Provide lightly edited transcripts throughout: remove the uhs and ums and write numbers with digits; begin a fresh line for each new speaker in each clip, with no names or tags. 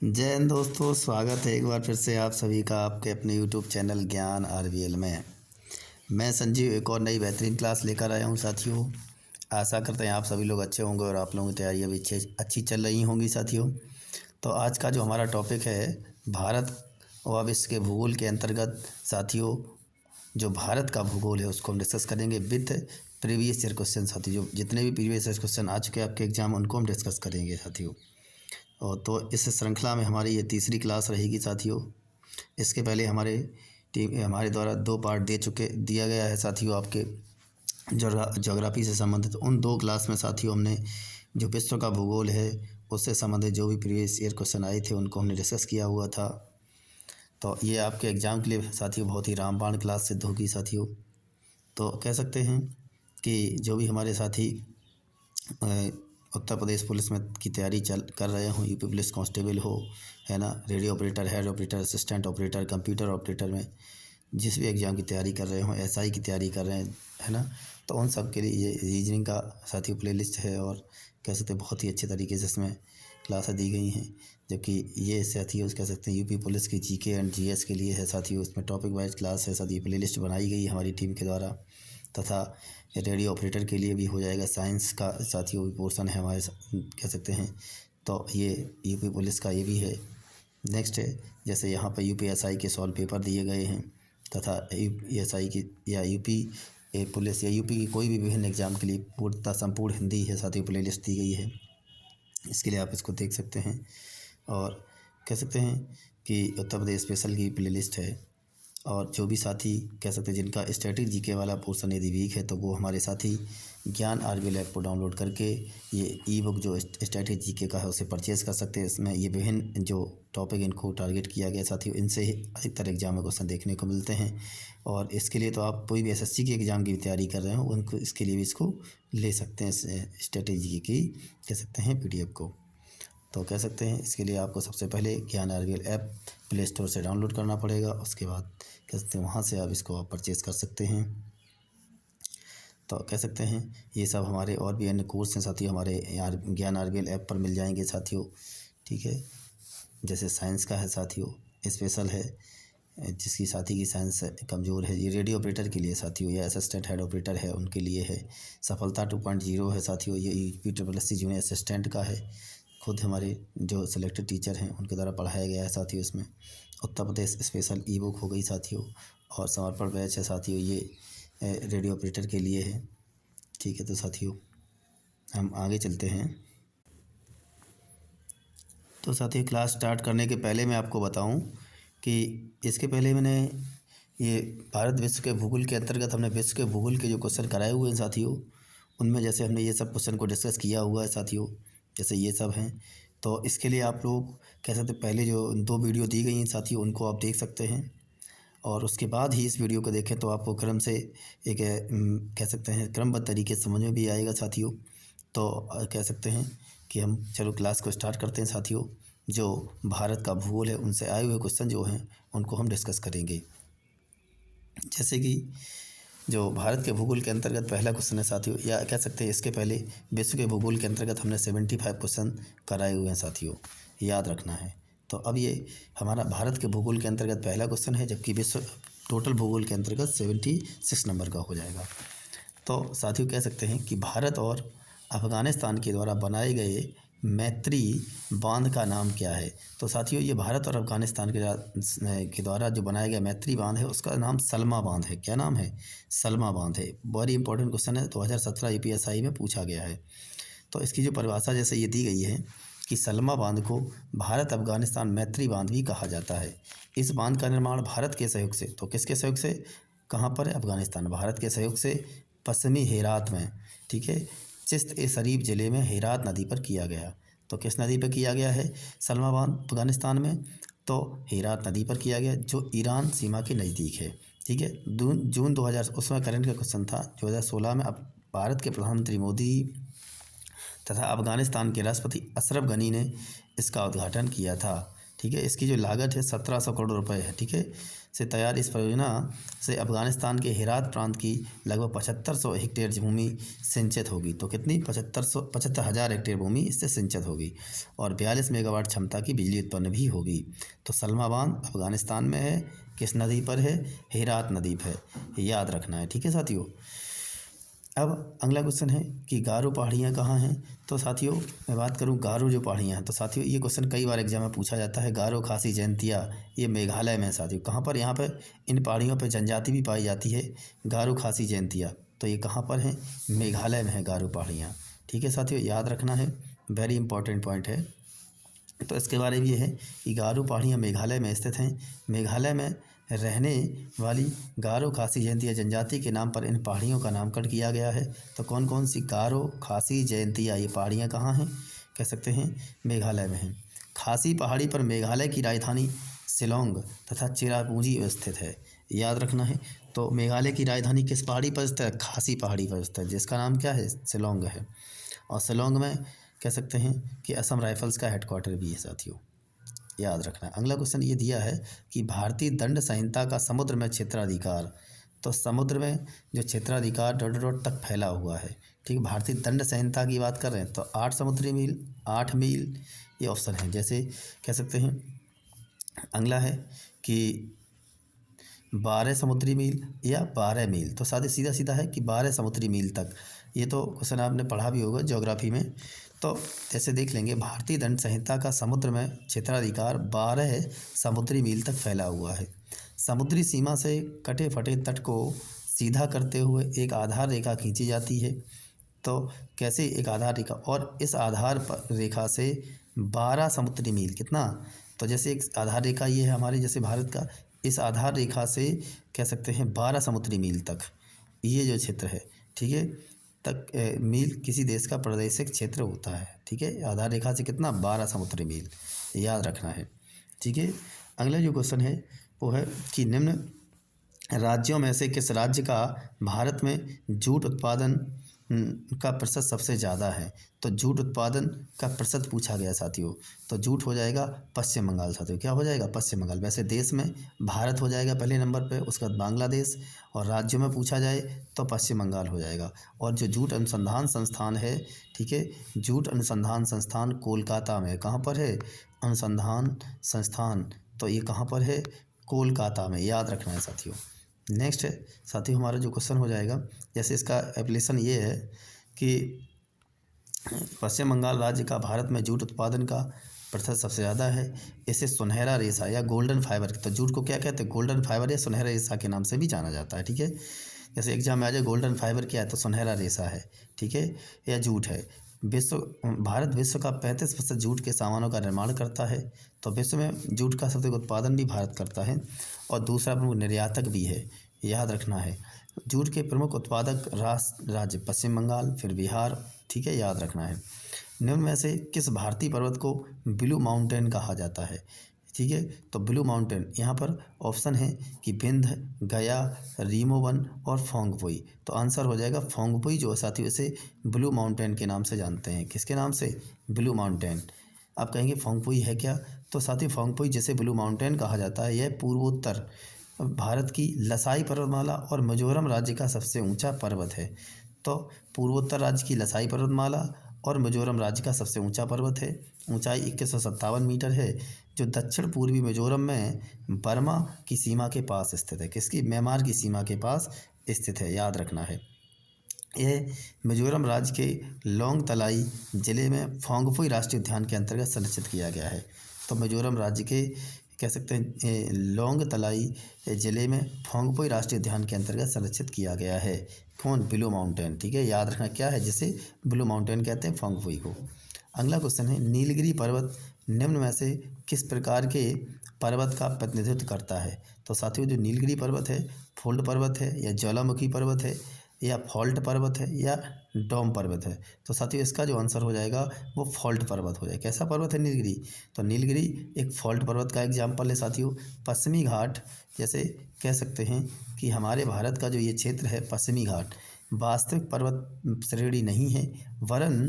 जय हिंद दोस्तों, स्वागत है एक बार फिर से आप सभी का आपके अपने यूट्यूब चैनल ज्ञान आरवीएल में। मैं संजीव एक और नई बेहतरीन क्लास लेकर आया हूं साथियों। आशा करते हैं आप सभी लोग अच्छे होंगे और आप लोगों की तैयारियां भी अच्छी चल रही होंगी साथियों। तो आज का जो हमारा टॉपिक है भारत और विश्व के भूगोल के अंतर्गत साथियों, जो भारत का भूगोल है उसको हम डिस्कस करेंगे विद प्रीवियस ईयर क्वेश्चन साथियों। जो जितने भी प्रीवियस ईयर क्वेश्चन आ चुके हैं आपके एग्जाम, उनको हम डिस्कस करेंगे साथियों। और तो इस श्रृंखला में हमारी ये तीसरी क्लास रहेगी साथियों। इसके पहले हमारे द्वारा 2 पार्ट दिया गया है साथियों आपके ज्योग्राफी से संबंधित। उन 2 क्लास में साथियों हमने जो विश्व का भूगोल है उससे संबंधित जो भी प्रीवियस ईयर क्वेश्चन आए थे उनको हमने डिस्कस किया हुआ था। तो ये आपके एग्ज़ाम के लिए साथियों बहुत ही रामबाण क्लास सिद्ध होगी साथियों। तो कह सकते हैं कि जो भी हमारे साथी उत्तर प्रदेश पुलिस में की तैयारी कर रहे हो, यूपी पुलिस कांस्टेबल हो, है ना, radio operator, head operator, assistant operator, computer operator में जिस भी एग्ज़ाम की तैयारी कर रहे हो, एसआई की तैयारी कर रहे हैं, है ना, तो उन सब के लिए ये रीजनिंग का साथियों प्लेलिस्ट है। और कह सकते हैं बहुत ही अच्छे तरीके से इसमें क्लासें दी गई हैं। जबकि ये साथियों कह सकते हैं यूपी पुलिस की जीके एंड जीएस के लिए है साथियों। इसमें टॉपिक वाइज क्लास है साथियों, प्लेलिस्ट बनाई गई है हमारी टीम के द्वारा। तथा रेडियो ऑपरेटर के लिए भी हो जाएगा, साइंस का साथियों भी पोर्शन है हमारे कह सकते हैं। तो ये यूपी पुलिस का ये भी है। नेक्स्ट है जैसे यहाँ पर यूपीएसआई के सॉल्व पेपर दिए गए हैं तथा यूपीएसआई की या यूपी पुलिस या यूपी की कोई भी विभिन्न एग्जाम के लिए पूर्णतः संपूर्ण हिंदी है साथियों प्लेलिस्ट दी गई है। इसके लिए आप इसको देख सकते हैं। और कह सकते हैं कि उत्तर प्रदेश स्पेशल की प्लेलिस्ट है। और जो भी साथी कह सकते हैं जिनका स्टैटिक जीके वाला पोर्शन यदि वीक है तो वो हमारे साथी ज्ञान आरवीएल ऐप को डाउनलोड करके ये ई बुक जो स्टैटिक जीके का है उसे परचेज़ कर सकते हैं। इसमें ये विभिन्न जो टॉपिक इनको टारगेट किया गया साथियों, इनसे ही अधिकतर एग्जाम में क्वेश्चन देखने को मिलते हैं। और इसके लिए तो आप कोई भी एसएससी के एग्ज़ाम की तैयारी कर रहे हो उनको इसके लिए भी इसको ले सकते हैं, स्टैटिक जीके की कह सकते हैं पीडीएफ को। तो कह सकते हैं इसके लिए आपको सबसे पहले ज्ञान आरवीएल ऐप प्ले स्टोर से डाउनलोड करना पड़ेगा। उसके बाद कह सकते हैं वहाँ से आप इसको परचेज़ कर सकते हैं। तो कह सकते हैं ये सब हमारे और भी अन्य कोर्स हैं साथियों हमारे ज्ञान आरवीएल ऐप पर मिल जाएंगे साथियों। ठीक है, जैसे साइंस का है साथियों, स्पेशल है, जिसकी साथी की साइंस कमज़ोर है, ये रेडियो ऑपरेटर के लिए साथियों, या असिस्टेंट हेड ऑपरेटर है उनके लिए है। सफलता 2.0 है साथियों, ये यूपी जूनियर असिस्टेंट का है। खुद हमारे जो सिलेक्टेड टीचर हैं उनके द्वारा पढ़ाया गया है साथियों। इसमें उत्तर प्रदेश स्पेशल ई बुक हो गई साथियों। और समर्पण बैच है साथियों, ये रेडियो ऑपरेटर के लिए है। ठीक है, तो साथियों हम आगे चलते हैं। तो साथियों क्लास स्टार्ट करने के पहले मैं आपको बताऊं कि इसके पहले मैंने ये भारत विश्व के भूगोल के अंतर्गत हमने विश्व के भूगोल के जो क्वेश्चन कराए हुए हैं साथियों, उनमें जैसे हमने ये सब क्वेश्चन को डिस्कस किया हुआ है साथियों, जैसे ये सब हैं। तो इसके लिए आप लोग कह सकते हैं पहले जो 2 वीडियो दी गई हैं साथियों उनको आप देख सकते हैं। और उसके बाद ही इस वीडियो को देखें तो आपको क्रम से एक कह सकते हैं क्रमबद्ध तरीके से समझ में भी आएगा साथियों। तो कह सकते हैं कि हम चलो क्लास को स्टार्ट करते हैं साथियों। जो भारत का भूगोल है उनसे आए हुए क्वेश्चन जो हैं उनको हम डिस्कस करेंगे। जैसे कि जो भारत के भूगोल के अंतर्गत पहला क्वेश्चन है साथियों, या कह सकते हैं इसके पहले विश्व के भूगोल के अंतर्गत हमने 75 क्वेश्चन कराए हुए हैं साथियों, याद रखना है। तो अब ये हमारा भारत के भूगोल के अंतर्गत पहला क्वेश्चन है, जबकि विश्व टोटल भूगोल के अंतर्गत 76 नंबर का हो जाएगा। तो साथियों कह सकते हैं कि भारत और अफ़गानिस्तान के द्वारा बनाए गए मैत्री बांध का नाम क्या है। तो साथियों ये भारत और अफ़गानिस्तान के द्वारा जो बनाया गया मैत्री बांध है उसका नाम सलमा बांध है। क्या नाम है? सलमा बांध है। वेरी इंपॉर्टेंट क्वेश्चन है, 2017 यूपीएसआई में पूछा गया है। तो इसकी जो परिभाषा जैसे ये दी गई है कि सलमा बांध को भारत अफ़गानिस्तान मैत्री बांध भी कहा जाता है। इस बांध का निर्माण भारत के सहयोग से, तो किसके सहयोग से, कहाँ पर है? अफ़गानिस्तान। भारत के सहयोग से पश्चिमी हेरात में, ठीक है, चिश्त ए शरीफ ज़िले में हेरात नदी पर किया गया। तो किस नदी पर किया गया है सलमा बांध अफ़गानिस्तान में? तो हेरात नदी पर किया गया जो ईरान सीमा के नज़दीक है। ठीक है, जून 2000 उसमें करंट का क्वेश्चन था 2016 में। अब भारत के प्रधानमंत्री मोदी तथा अफ़गानिस्तान के राष्ट्रपति अशरफ गनी ने इसका उद्घाटन किया था। ठीक है। इसकी जो लागत है 1700 करोड़ रुपए है, ठीक है, से तैयार इस परियोजना से अफगानिस्तान के हेरात प्रांत की लगभग 7500 हेक्टेयर भूमि सिंचित होगी। तो कितनी 75,000 हेक्टेयर भूमि इससे सिंचित होगी और 42 मेगावाट क्षमता की बिजली उत्पन्न भी होगी। तो सलमा बांध अफगानिस्तान में है, किस नदी पर है? हेरात नदी पर है, याद रखना है, ठीक है साथियों। अब अगला क्वेश्चन है कि गारो पहाड़ियाँ कहाँ हैं? तो साथियों मैं बात करूँ गारो जो पहाड़ियाँ हैं, तो साथियों ये क्वेश्चन कई बार एग्जाम में पूछा जाता है। गारो खासी जयंतिया ये मेघालय में है साथियों। कहाँ पर? यहाँ पर इन पहाड़ियों पर जनजाति भी पाई जाती है, गारो खासी जयंतिया। तो ये कहाँ पर है? मेघालय में है गारो पहाड़ियाँ, ठीक है साथियों, याद रखना है, वेरी इंपॉर्टेंट पॉइंट है। तो इसके बारे में ये है कि गारो पहाड़ियाँ मेघालय में स्थित हैं। मेघालय में रहने वाली गारो खासी जयंतिया जनजाति के नाम पर इन पहाड़ियों का नामकरण किया गया है। तो कौन कौन सी गारो खासी जयंतिया ये पहाड़ियाँ कहाँ हैं? कह सकते हैं मेघालय में हैं। खासी पहाड़ी पर मेघालय की राजधानी शिलोंग तथा चिरापुंजी स्थित है, याद रखना है। तो मेघालय की राजधानी किस पहाड़ी पर स्थित है? खासी पहाड़ी पर स्थित है, जिसका नाम क्या है? शिलोंग है। और शिलोंग में कह सकते हैं कि असम राइफल्स का हेडक्वार्टर भी है साथियों, याद रखना है। अगला क्वेश्चन ये दिया है कि भारतीय दंड संहिता का समुद्र में क्षेत्राधिकार। तो समुद्र में जो क्षेत्राधिकार डॉट डॉट तक फैला हुआ है, ठीक है। भारतीय दंड संहिता की बात कर रहे हैं तो 8 समुद्री मील, 8 मील ये ऑप्शन है। जैसे कह सकते हैं अगला है कि 12 समुद्री मील या 12 मील। तो सीधा सीधा है कि 12 समुद्री मील तक। ये तो क्वेश्चन आपने पढ़ा भी होगा ज्योग्राफी में। तो जैसे देख लेंगे भारतीय दंड संहिता का समुद्र में क्षेत्राधिकार 12 समुद्री मील तक फैला हुआ है। समुद्री सीमा से कटे फटे तट को सीधा करते हुए एक आधार रेखा खींची जाती है। तो कैसे? एक आधार रेखा, और इस आधार रेखा से 12 समुद्री मील कितना? तो जैसे एक आधार रेखा ये है हमारे जैसे भारत का, इस आधार रेखा से कह सकते हैं 12 समुद्री मील तक ये जो क्षेत्र है, ठीक है, तक मील किसी देश का प्रादेशिक क्षेत्र होता है, ठीक है। आधार रेखा से कितना? 12 समुद्री मील, याद रखना है, ठीक है। अगला जो क्वेश्चन है वो है कि निम्न राज्यों में से किस राज्य का भारत में जूट उत्पादन का प्रतिशत सबसे ज़्यादा है? तो जूट उत्पादन का प्रतिशत पूछा गया साथियों, तो जूट हो जाएगा पश्चिम बंगाल साथियों। क्या हो जाएगा? पश्चिम बंगाल। वैसे देश में भारत हो जाएगा पहले नंबर पे, उसके बाद बांग्लादेश, और राज्यों में पूछा जाए तो पश्चिम बंगाल हो जाएगा। और जो जूट अनुसंधान संस्थान है, ठीक है, जूट अनुसंधान संस्थान कोलकाता में। कहाँ पर है? अनुसंधान संस्थान, तो ये कहाँ पर है? कोलकाता में, याद रखना है साथियों। नेक्स्ट है साथियों हमारा जो क्वेश्चन हो जाएगा, जैसे इसका एप्लीकेशन ये है कि पश्चिम बंगाल राज्य का भारत में जूट उत्पादन का प्रतिशत सबसे ज़्यादा है। इसे सुनहरा रेशा या गोल्डन फाइबर, तो जूट को क्या कहते हैं? गोल्डन फाइबर या सुनहरा रेशा के नाम से भी जाना जाता है, ठीक है। जैसे एग्जाम में आ जाए गोल्डन फाइबर क्या है, तो सुनहरा रेशा है, ठीक है, या जूट है। भारत विश्व का 35% जूट के सामानों का निर्माण करता है। तो विश्व में जूट का सबसे उत्पादन भी भारत करता है और दूसरा प्रमुख निर्यातक भी है, याद रखना है। जूट के प्रमुख उत्पादक राज्य पश्चिम बंगाल, फिर बिहार, ठीक है, याद रखना है। निम्न में से किस भारतीय पर्वत को ब्लू माउंटेन कहा जाता है? ठीक है, तो ब्लू माउंटेन यहाँ पर ऑप्शन है कि विंध्य, गया, रीमोवन और फोंगपुई। तो आंसर हो जाएगा फोंगपुई, जो साथियों इसे ब्लू माउंटेन के नाम से जानते हैं। किसके नाम से? Blue mountain. आप कहेंगे फोंगपुई है क्या? तो साथियों फोंगपुई जिसे ब्लू माउंटेन कहा जाता है, यह पूर्वोत्तर भारत की लसाई पर्वतमाला और मिजोरम राज्य का सबसे ऊंचा पर्वत है। तो पूर्वोत्तर राज्य की लसाई पर्वतमाला और मिजोरम राज्य का सबसे ऊंचा पर्वत है। ऊंचाई 2157 मीटर है, जो दक्षिण पूर्वी मिजोरम में बर्मा की सीमा के पास स्थित है। किसकी? म्यांमार की सीमा के पास स्थित है, याद रखना है। यह मिजोरम राज्य के लोंग तलाई जिले में फोंगपुई राष्ट्रीय उद्यान के अंतर्गत संरक्षित किया गया है। तो मिजोरम राज्य के कह सकते हैं लोंग तलाई जिले में फोंगपुई राष्ट्रीय उद्यान के अंतर्गत संरक्षित किया गया है। कौन? ब्लू माउंटेन, ठीक है, याद रखना क्या है, जिसे ब्लू माउंटेन कहते हैं फोंगपुई को। अगला क्वेश्चन है नीलगिरी पर्वत निम्न में से किस प्रकार के पर्वत का प्रतिनिधित्व करता है? तो साथियों जो नीलगिरी पर्वत है, फोल्ड पर्वत है या ज्वालामुखी पर्वत है या फॉल्ट पर्वत है या डोम पर्वत है? तो साथियों इसका जो आंसर हो जाएगा वो फॉल्ट पर्वत हो जाएगा। कैसा पर्वत है नीलगिरी? तो नीलगिरी एक फॉल्ट पर्वत का एग्जाम्पल है साथियों। पश्चिमी घाट, जैसे कह सकते हैं कि हमारे भारत का जो ये क्षेत्र है पश्चिमी घाट, वास्तविक पर्वत श्रेणी नहीं है, वरन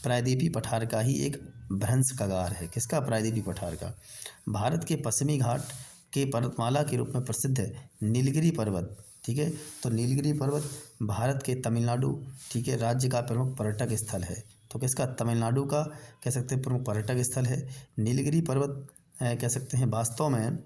प्रायद्वीपीय पठार का ही एक भ्रंश कगार है। किसका? प्रायद्वीपीय पठार का। भारत के पश्चिमी घाट के पर्वतमाला के रूप में प्रसिद्ध है नीलगिरी पर्वत। ठीक है, तो नीलगिरी पर्वत भारत के तमिलनाडु, ठीक है, राज्य का प्रमुख पर्यटक स्थल है। तो किसका? तमिलनाडु का कह सकते हैं प्रमुख पर्यटक स्थल है नीलगिरी पर्वत। कह सकते हैं वास्तव में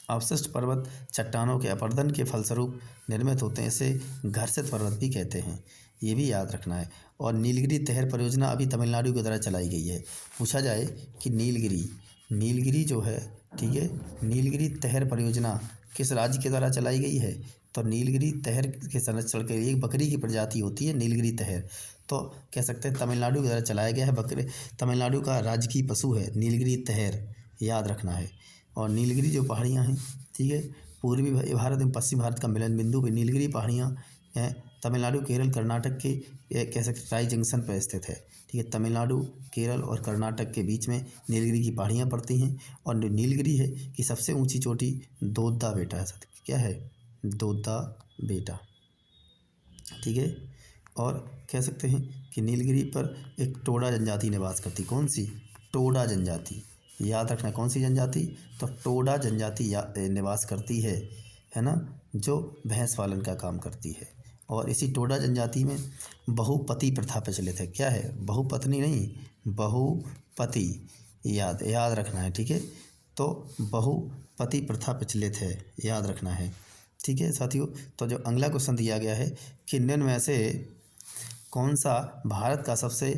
अवशिष्ट पर्वत चट्टानों के अपरदन के फलस्वरूप निर्मित होते हैं। इसे घर्षित पर्वत भी कहते हैं, ये भी याद रखना है। और नीलगिरी तहर परियोजना अभी तमिलनाडु के द्वारा चलाई गई है। पूछा जाए कि नीलगिरी जो है, ठीक है, नीलगिरी तहर परियोजना किस राज्य के द्वारा चलाई गई है? तो नीलगिरी तहर के संरक्षण के लिए एक बकरी की प्रजाति होती है नीलगिरी तहर, तो कह सकते हैं तमिलनाडु के द्वारा चलाया गया है। बकरे तमिलनाडु का राजकीय पशु है नीलगिरी तहर, याद रखना है। और नीलगिरी जो पहाड़ियाँ हैं, ठीक है, पूर्वी भारत एवं पश्चिम भारत का मिलन बिंदु पे नीलगिरी पहाड़ियाँ हैं। तमिलनाडु, केरल, कर्नाटक के कह सकते टाई जंक्शन पर स्थित है। ठीक है, तमिलनाडु, केरल और कर्नाटक के बीच में नीलगिरी की पहाड़ियाँ पड़ती हैं। और नीलगिरी है कि सबसे ऊंची चोटी दोद्दा बेटा है। क्या है? दोद्दा बेटा। ठीक है, और कह सकते हैं कि नीलगिरी पर एक टोडा जनजाति निवास करती। कौन सी? टोडा जनजाति, याद रखना। कौन सी जनजाति? तो टोडा जनजाति निवास करती है ना, जो भैंस पालन का काम करती है। और इसी टोडा जनजाति में बहुपति प्रथा प्रचलित है। क्या है? बहुपत्नी नहीं, बहुपति, याद रखना है। ठीक है, तो बहुपति प्रथा प्रचलित है, याद रखना है। ठीक है साथियों, तो जो अगला क्वेश्चन दिया गया है कि निम्न में से कौन सा भारत का सबसे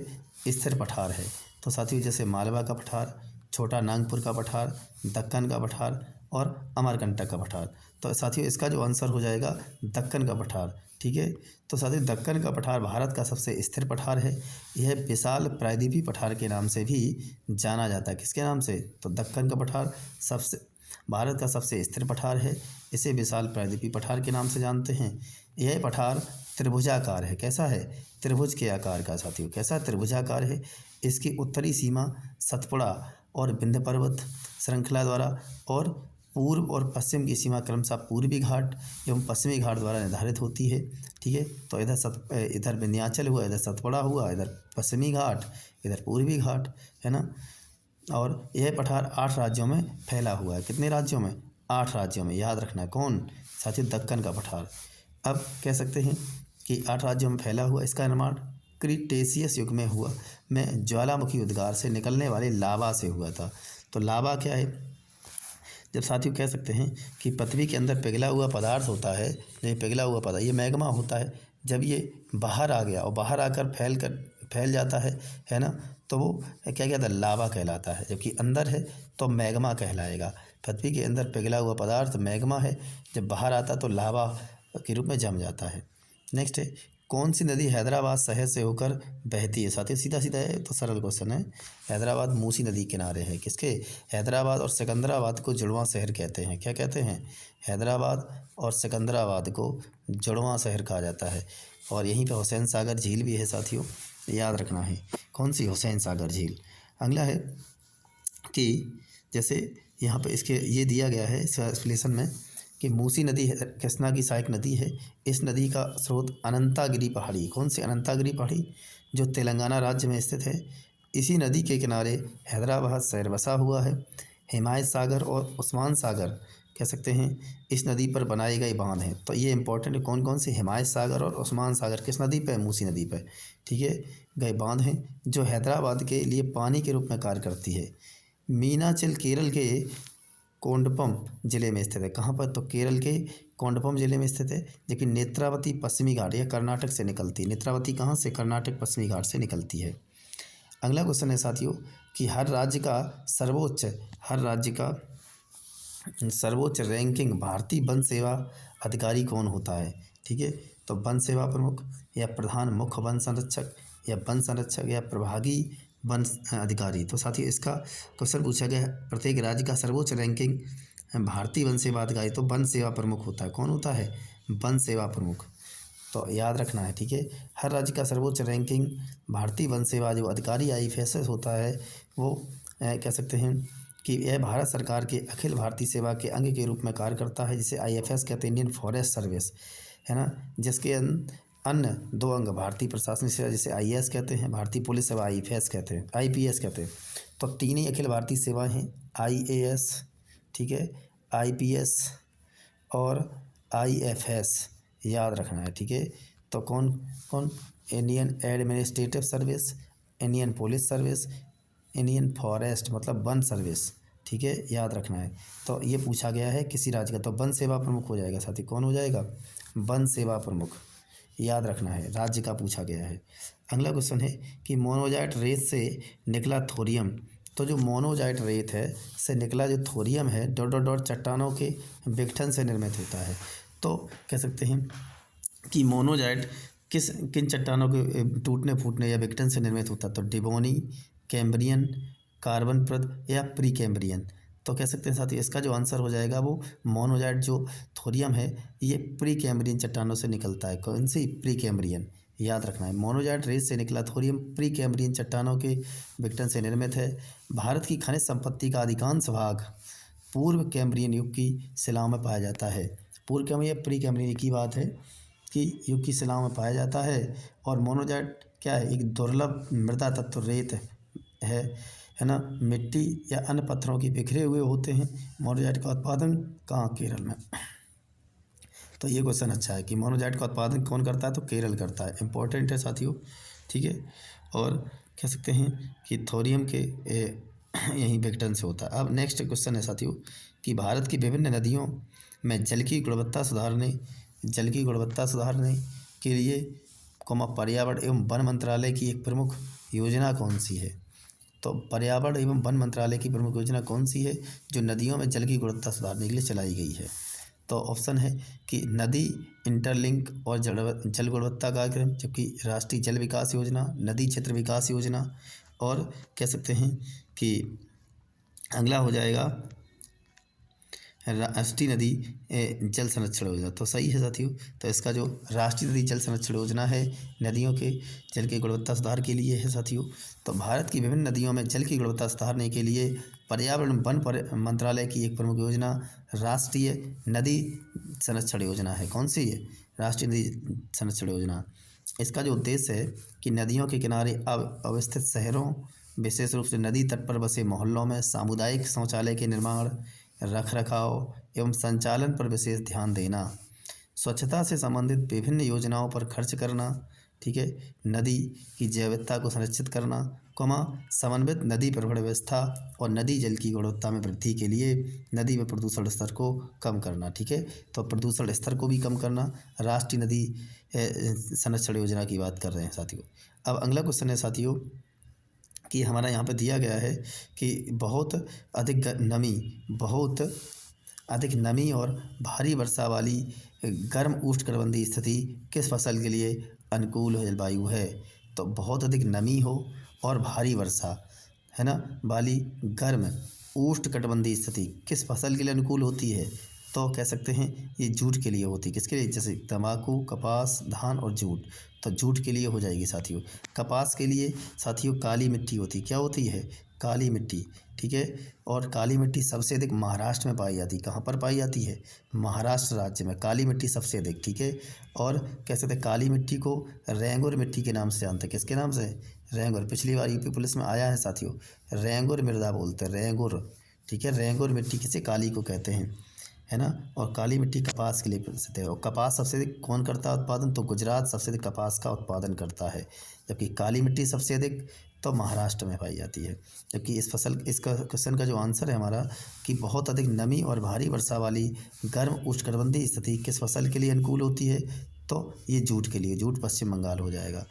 स्थिर पठार है? तो साथियों जैसे मालवा का पठार, छोटा नागपुर का पठार, दक्कन का पठार और अमरकंटक का पठार। तो साथियों इसका जो आंसर हो जाएगा दक्कन का पठार। ठीक है, तो साथियों दक्कन का पठार भारत का सबसे स्थिर पठार है। यह विशाल प्रायद्वीपीय पठार के नाम से भी जाना जाता है। किसके नाम से? तो दक्कन का पठार भारत का सबसे स्थिर पठार है। इसे विशाल प्रायद्वीपीय पठार के नाम से जानते हैं। यह पठार त्रिभुजाकार है। कैसा है? त्रिभुज के आकार का साथियों। कैसा? त्रिभुजाकार है। इसकी उत्तरी सीमा सतपुड़ा और विंध्य पर्वत श्रृंखला द्वारा और पूर्व और पश्चिम की सीमा क्रमशः पूर्वी घाट एवं पश्चिमी घाट द्वारा निर्धारित होती है। ठीक है, तो इधर विंध्याचल हुआ, इधर सतपुड़ा हुआ, इधर पश्चिमी घाट, इधर पूर्वी घाट, है ना। और यह पठार 8 राज्यों में फैला हुआ है। कितने राज्यों में? 8 राज्यों में, याद रखना है। कौन? साथियों दक्कन का पठार। अब कह सकते हैं कि 8 राज्यों में फैला हुआ। इसका निर्माण क्रीटेशियस युग में हुआ, में ज्वालामुखी उद्गार से निकलने वाले लावा से हुआ था। तो लावा क्या है? जब साथियों कह सकते हैं कि पृथ्वी के अंदर पिघला हुआ पदार्थ होता है, ये पिघला हुआ पदार्थ, ये मैग्मा होता है। जब ये बाहर आ गया और बाहर आकर फैल जाता है ना, तो वो क्या कहता है? लावा कहलाता है। जबकि अंदर है तो मैग्मा कहलाएगा। पृथ्वी के अंदर पिघला हुआ पदार्थ मैग्मा है, जब बाहर आता तो लावा के रूप में जम जाता है। नेक्स्ट है, कौन सी नदी हैदराबाद शहर से होकर बहती है? साथियों सीधा सीधा है, तो सरल क्वेश्चन है। हैदराबाद मूसी नदी किनारे है। किसके? हैदराबाद और सिकंदराबाद को जुड़वां शहर कहते हैं। क्या कहते हैं? हैदराबाद और सिकंदराबाद को जुड़वां शहर कहा जाता है। और यहीं पे हुसैन सागर झील भी है साथियों, याद रखना है। कौन सी? हुसैन सागर झील। अगला है कि जैसे यहाँ पे इसके ये दिया गया है एक्सप्लेनेशन में कि मूसी नदी है कृष्णा की सहायक नदी है। इस नदी का स्रोत अनंतागिरी पहाड़ी। कौन सी? अनंतागिरी पहाड़ी, जो तेलंगाना राज्य में स्थित है। इसी नदी के किनारे हैदराबाद शहर बसा हुआ है। हिमायत सागर और उस्मान सागर कह सकते हैं इस नदी पर बनाए गए बांध हैं। तो ये इंपॉर्टेंट कौन कौन से? हिमायत सागर और उस्मान सागर किस नदी पर? मूसी नदी पर। ठीक है, गए बांध हैं जो हैदराबाद के लिए पानी के रूप में कार्य करती है। मीनाचिल केरल के कोंडपम जिले में स्थित है। कहाँ पर? तो केरल के कोंडपम जिले में स्थित है। जबकि नेत्रावती पश्चिमी घाट, यह कर्नाटक से निकलती है। नेत्रावती कहाँ से? कर्नाटक पश्चिमी घाट से निकलती है। अगला क्वेश्चन है साथियों कि हर राज्य का सर्वोच्च रैंकिंग भारतीय वन सेवा अधिकारी कौन होता है? ठीक है, तो वन सेवा प्रमुख या प्रधान मुख्य वन संरक्षक या वन संरक्षक या प्रभागी वन अधिकारी। तो साथियों इसका क्वेश्चन पूछा गया है प्रत्येक राज्य का सर्वोच्च रैंकिंग भारतीय वन सेवा अधिकारी, तो वन सेवा प्रमुख होता है। कौन होता है? वन सेवा प्रमुख। तो याद रखना है। ठीक है, हर राज्य का सर्वोच्च रैंकिंग भारतीय वन सेवा जो अधिकारी IFSS होता है, वो कह सकते हैं कि यह भारत सरकार के अखिल भारतीय सेवा के अंग के रूप में कार्य करता है, जिसे IFS कहते हैं, इंडियन फॉरेस्ट सर्विस, है ना, जिसके अन्य 2 अंग भारतीय प्रशासनिक सेवा, जिसे आईएएस कहते हैं, भारतीय पुलिस सेवा आईपीएस कहते हैं, आईपीएस कहते हैं। तो 3 ही अखिल भारतीय सेवाएं हैं, आईएएस, ठीक है, आईपीएस और आईएफएस, याद रखना है, ठीक है। तो कौन कौन? Indian administrative service, Indian police service, Indian forest मतलब वन सर्विस, ठीक है, याद रखना है। तो ये पूछा गया है किसी राज्य का, तो वन सेवा प्रमुख हो जाएगा साथी। कौन हो जाएगा? वन सेवा प्रमुख, याद रखना है, राज्य का पूछा गया है। अगला क्वेश्चन है कि मोनोजाइट रेत से निकला थोरियम। तो जो मोनोजाइट रेत है से निकला जो थोरियम है डॉट डॉट डॉट चट्टानों के विघटन से निर्मित होता है। तो कह सकते हैं कि मोनोजाइट किन चट्टानों के टूटने फूटने या विघटन से निर्मित होता है? तो डिबोनी, कैम्ब्रियन, कार्बनप्रद या प्री कैम्ब्रियन। तो कह सकते हैं साथियों इसका जो आंसर हो जाएगा वो मोनोजाइट जो थोरियम है ये प्री कैम्ब्रियन चट्टानों से निकलता है। कौन सी? प्री कैम्ब्रियन, याद रखना है। मोनोजाइट रेत से निकला थोरियम प्री कैम्ब्रियन चट्टानों के विघटन से निर्मित है। भारत की खनिज संपत्ति का अधिकांश भाग पूर्व कैम्ब्रियन युग की शिलाओं में पाया जाता है। पूर्व कैम्ब्रियन या प्री कैम्ब्रियन की बात है कि युग की शिलाओं में पाया जाता है। और मोनोजाइट क्या है? एक दुर्लभ मृदा तत्व रेत है ना, मिट्टी या अन्य पत्थरों की बिखरे हुए होते हैं। मोनोजाइट का उत्पादन कहाँ? केरल में। तो ये क्वेश्चन अच्छा है कि मोनोजाइट का उत्पादन कौन करता है? तो केरल करता है। इंपॉर्टेंट है साथियों, ठीक है। और कह सकते हैं कि थोरियम के यही विघटन से होता है। अब नेक्स्ट क्वेश्चन है साथियों कि भारत की विभिन्न नदियों में जल की गुणवत्ता सुधारने के लिए पर्यावरण एवं वन मंत्रालय की एक प्रमुख योजना कौन सी है? तो पर्यावरण एवं वन मंत्रालय की प्रमुख योजना कौन सी है जो नदियों में जल की गुणवत्ता सुधारने के लिए चलाई गई है? तो ऑप्शन है कि नदी इंटरलिंक और जल गुणवत्ता कार्यक्रम, जबकि राष्ट्रीय जल विकास योजना, नदी क्षेत्र विकास योजना, और कह सकते हैं कि अगला हो जाएगा राष्ट्रीय नदी जल संरक्षण योजना। तो सही है साथियों। तो इसका जो राष्ट्रीय नदी जल संरक्षण योजना है नदियों के जल की गुणवत्ता सुधार के लिए है साथियों। तो भारत की विभिन्न नदियों में जल की गुणवत्ता सुधारने के लिए पर्यावरण वन मंत्रालय की एक प्रमुख योजना राष्ट्रीय नदी संरक्षण योजना है। कौन सी है? राष्ट्रीय नदी संरक्षण योजना। इसका जो उद्देश्य है कि नदियों के किनारे अवस्थित शहरों, विशेष रूप से नदी तट पर बसे मोहल्लों में सामुदायिक शौचालय के निर्माण, रखरखाव एवं संचालन पर विशेष ध्यान देना, स्वच्छता से संबंधित विभिन्न योजनाओं पर खर्च करना, ठीक है, नदी की जैविकता को संरक्षित करना, समन्वित नदी प्रबंधन व्यवस्था और नदी जल की गुणवत्ता में वृद्धि के लिए नदी में प्रदूषण स्तर को कम करना, ठीक है। तो प्रदूषण स्तर को भी कम करना, राष्ट्रीय नदी संरक्षण योजना की बात कर रहे हैं साथियों। अब अगला क्वेश्चन है साथियों कि हमारा यहाँ पे दिया गया है कि बहुत अधिक नमी और भारी वर्षा वाली गर्म उष्णकटिबंधीय स्थिति किस फसल के लिए अनुकूल जलवायु है? तो बहुत अधिक नमी हो और भारी वर्षा है ना वाली गर्म उष्णकटिबंधीय स्थिति किस फसल के लिए अनुकूल होती है? तो कह सकते हैं ये जूट के लिए होती है। किसके लिए? जैसे तंबाकू, कपास, धान और जूट। तो जूट के लिए हो जाएगी साथियों। कपास के लिए साथियों काली मिट्टी होती है। क्या होती है? काली मिट्टी, ठीक है। और काली मिट्टी सबसे अधिक महाराष्ट्र में पाई जाती है। कहाँ पर पाई जाती है? महाराष्ट्र राज्य में काली मिट्टी सबसे अधिक, ठीक है। और कह सकते हैं काली मिट्टी को रेंगुर मिट्टी के नाम से जानते हैं। किसके नाम से? रेंगुर। पिछली बार यूपी पुलिस में आया है साथियों, रेंगुर मृदा बोलते हैं, रेंगुर, ठीक है। रेंगुर मिट्टी किसे? काली को कहते हैं, है ना। और काली मिट्टी कपास के लिए प्रसिद्ध है। और कपास सबसे अधिक कौन करता है उत्पादन? तो गुजरात सबसे अधिक कपास का उत्पादन करता है, जबकि काली मिट्टी सबसे अधिक तो महाराष्ट्र में पाई जाती है। जबकि इसका क्वेश्चन का जो आंसर है हमारा कि बहुत अधिक नमी और भारी वर्षा वाली गर्म उष्णकटिबंधीय स्थिति किस फसल के लिए अनुकूल होती है? तो ये जूट के लिए, जूट पश्चिम बंगाल हो जाएगा,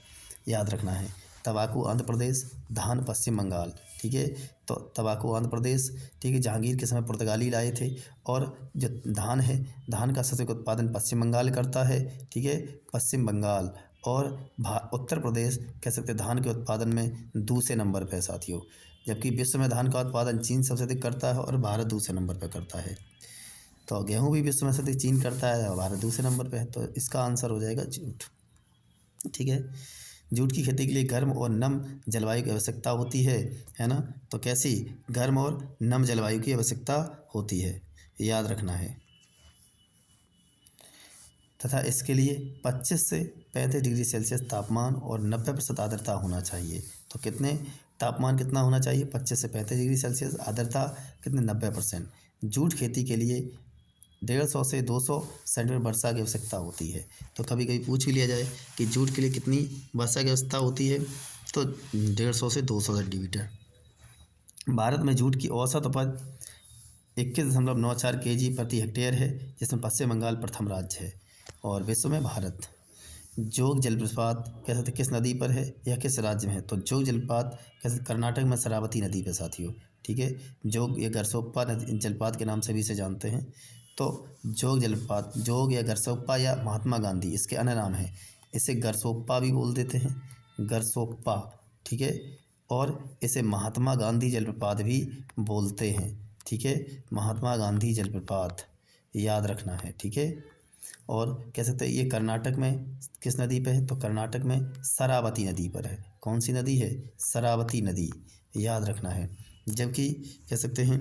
याद रखना है। तंबाकू आंध्र प्रदेश, धान पश्चिम बंगाल, ठीक है। तो तंबाकू आंध्र प्रदेश, ठीक है, जहांगीर के समय पुर्तगाली लाए थे। और जो धान है, धान का सबसे अधिक उत्पादन पश्चिम बंगाल करता है, ठीक है, पश्चिम बंगाल। और उत्तर प्रदेश कह सकते हैं धान के उत्पादन में दूसरे नंबर पर है साथियों। जबकि विश्व में धान का उत्पादन चीन सबसे अधिक करता है और भारत दूसरे नंबर पर करता है। तो गेहूँ भी विश्व में सबसे अधिक चीन करता है और भारत दूसरे नंबर पर है। तो इसका आंसर हो जाएगा जूट, ठीक है। जूट की खेती के लिए गर्म और नम जलवायु की आवश्यकता होती है ना। तो कैसी? गर्म और नम जलवायु की आवश्यकता होती है, याद रखना है। तथा इसके लिए 25 से 35 डिग्री सेल्सियस तापमान और 90% आर्द्रता होना चाहिए। तो कितने तापमान कितना होना चाहिए? 25 से 35 डिग्री सेल्सियस, आर्द्रता कितने? 90%। जूट खेती के लिए 150 से 200 सेंटीमीटर वर्षा की आवश्यकता होती है। तो कभी कभी पूछ भी लिया जाए कि जूट के लिए कितनी वर्षा की आवश्यकता होती है, तो 150 से 200 सेंटीमीटर। भारत में जूट की औसत उपज 21.94 kg प्रति हेक्टेयर है, जिसमें पश्चिम बंगाल प्रथम राज्य है। और विश्व में भारत। जोग जलप्रपात कह सकते किस नदी पर है या किस राज्य में है? तो जोग जलप्रपात कह सकते कर्नाटक में शरावती नदी पर साथियों। ठीक है, जोग या गरसोप्पा जलप्रपात के नाम से भी इसे जानते हैं। तो जोग जलप्रपात, जोग या गरसोप्पा या महात्मा गांधी इसके अन्य नाम है। इसे गरसोप्पा भी बोल देते हैं, गरसोप्पा। ठीक है, और इसे महात्मा गांधी जलप्रपात भी बोलते हैं। ठीक है, महात्मा गांधी जलप्रपात याद रखना है। ठीक है, और कह सकते हैं ये कर्नाटक में किस नदी पे है? तो कर्नाटक में शरावती नदी पर है। कौन सी नदी है? शरावती नदी, याद रखना है। जबकि कह सकते हैं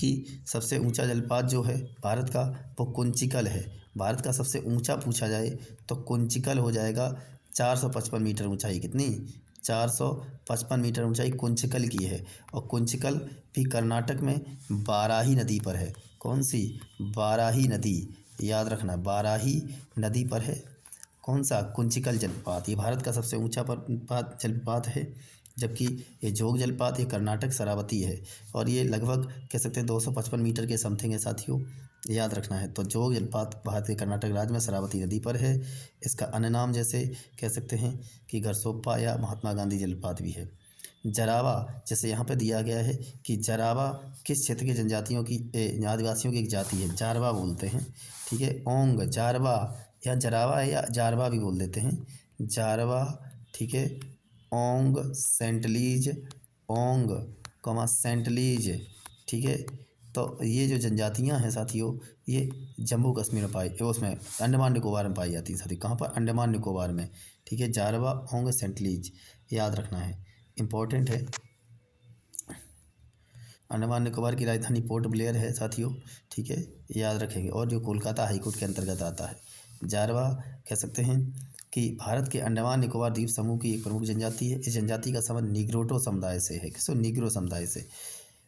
कि सबसे ऊंचा जलपात जो है भारत का वो कुंचिकल है। भारत का सबसे ऊंचा पूछा जाए तो कुंचिकल हो जाएगा। 455 मीटर ऊंचाई, कितनी? 455 मीटर ऊंचाई कुंचिकल की है। और कुंचिकल भी कर्नाटक में बाराही नदी पर है। कौन सी? बाराही नदी, याद रखना, बाराही नदी पर है। कौन सा? कुंचिकल जलप्रपात। ये भारत का सबसे ऊंचा जलप्रपात है। जबकि ये जोग जलप्रपात ये कर्नाटक शरावती है, और ये लगभग कह सकते हैं 255 मीटर के समथिंग है साथियों, याद रखना है। तो जोग जलप्रपात भारत के कर्नाटक राज्य में शरावती नदी पर है। इसका अन्य नाम जैसे कह सकते हैं कि गरसोप्पा या महात्मा गांधी जलप्रपात भी है। जरावा, जैसे यहाँ पे दिया गया है कि जरावा किस क्षेत्र की जनजातियों की आदिवासियों की एक जाति है, जारवा बोलते हैं। ठीक है, ओंग, जारवा या जरावा या जारवा भी बोल देते हैं, जारवा। ठीक है, ओंग, सेंटलीज, ओंग सेंटलीज। ठीक है, तो ये जो जनजातियां हैं साथियों, ये जम्मू कश्मीर में उसमें अंडमान निकोबार में पाई जाती हैं साथियों। कहाँ पर? अंडमान निकोबार में। ठीक है, जारवा, ओंग, सेंटलीज, याद रखना है, इम्पोर्टेंट है। अंडमान निकोबार की राजधानी पोर्ट ब्लेयर है साथियों। ठीक है, याद रखेंगे, और जो कोलकाता हाईकोर्ट के अंतर्गत आता है। जारवा कह सकते हैं कि भारत के अंडमान निकोबार द्वीप समूह की एक प्रमुख जनजाति है। इस जनजाति का संबंध निग्रोटो समुदाय से है। किसो? निग्रो समुदाय से,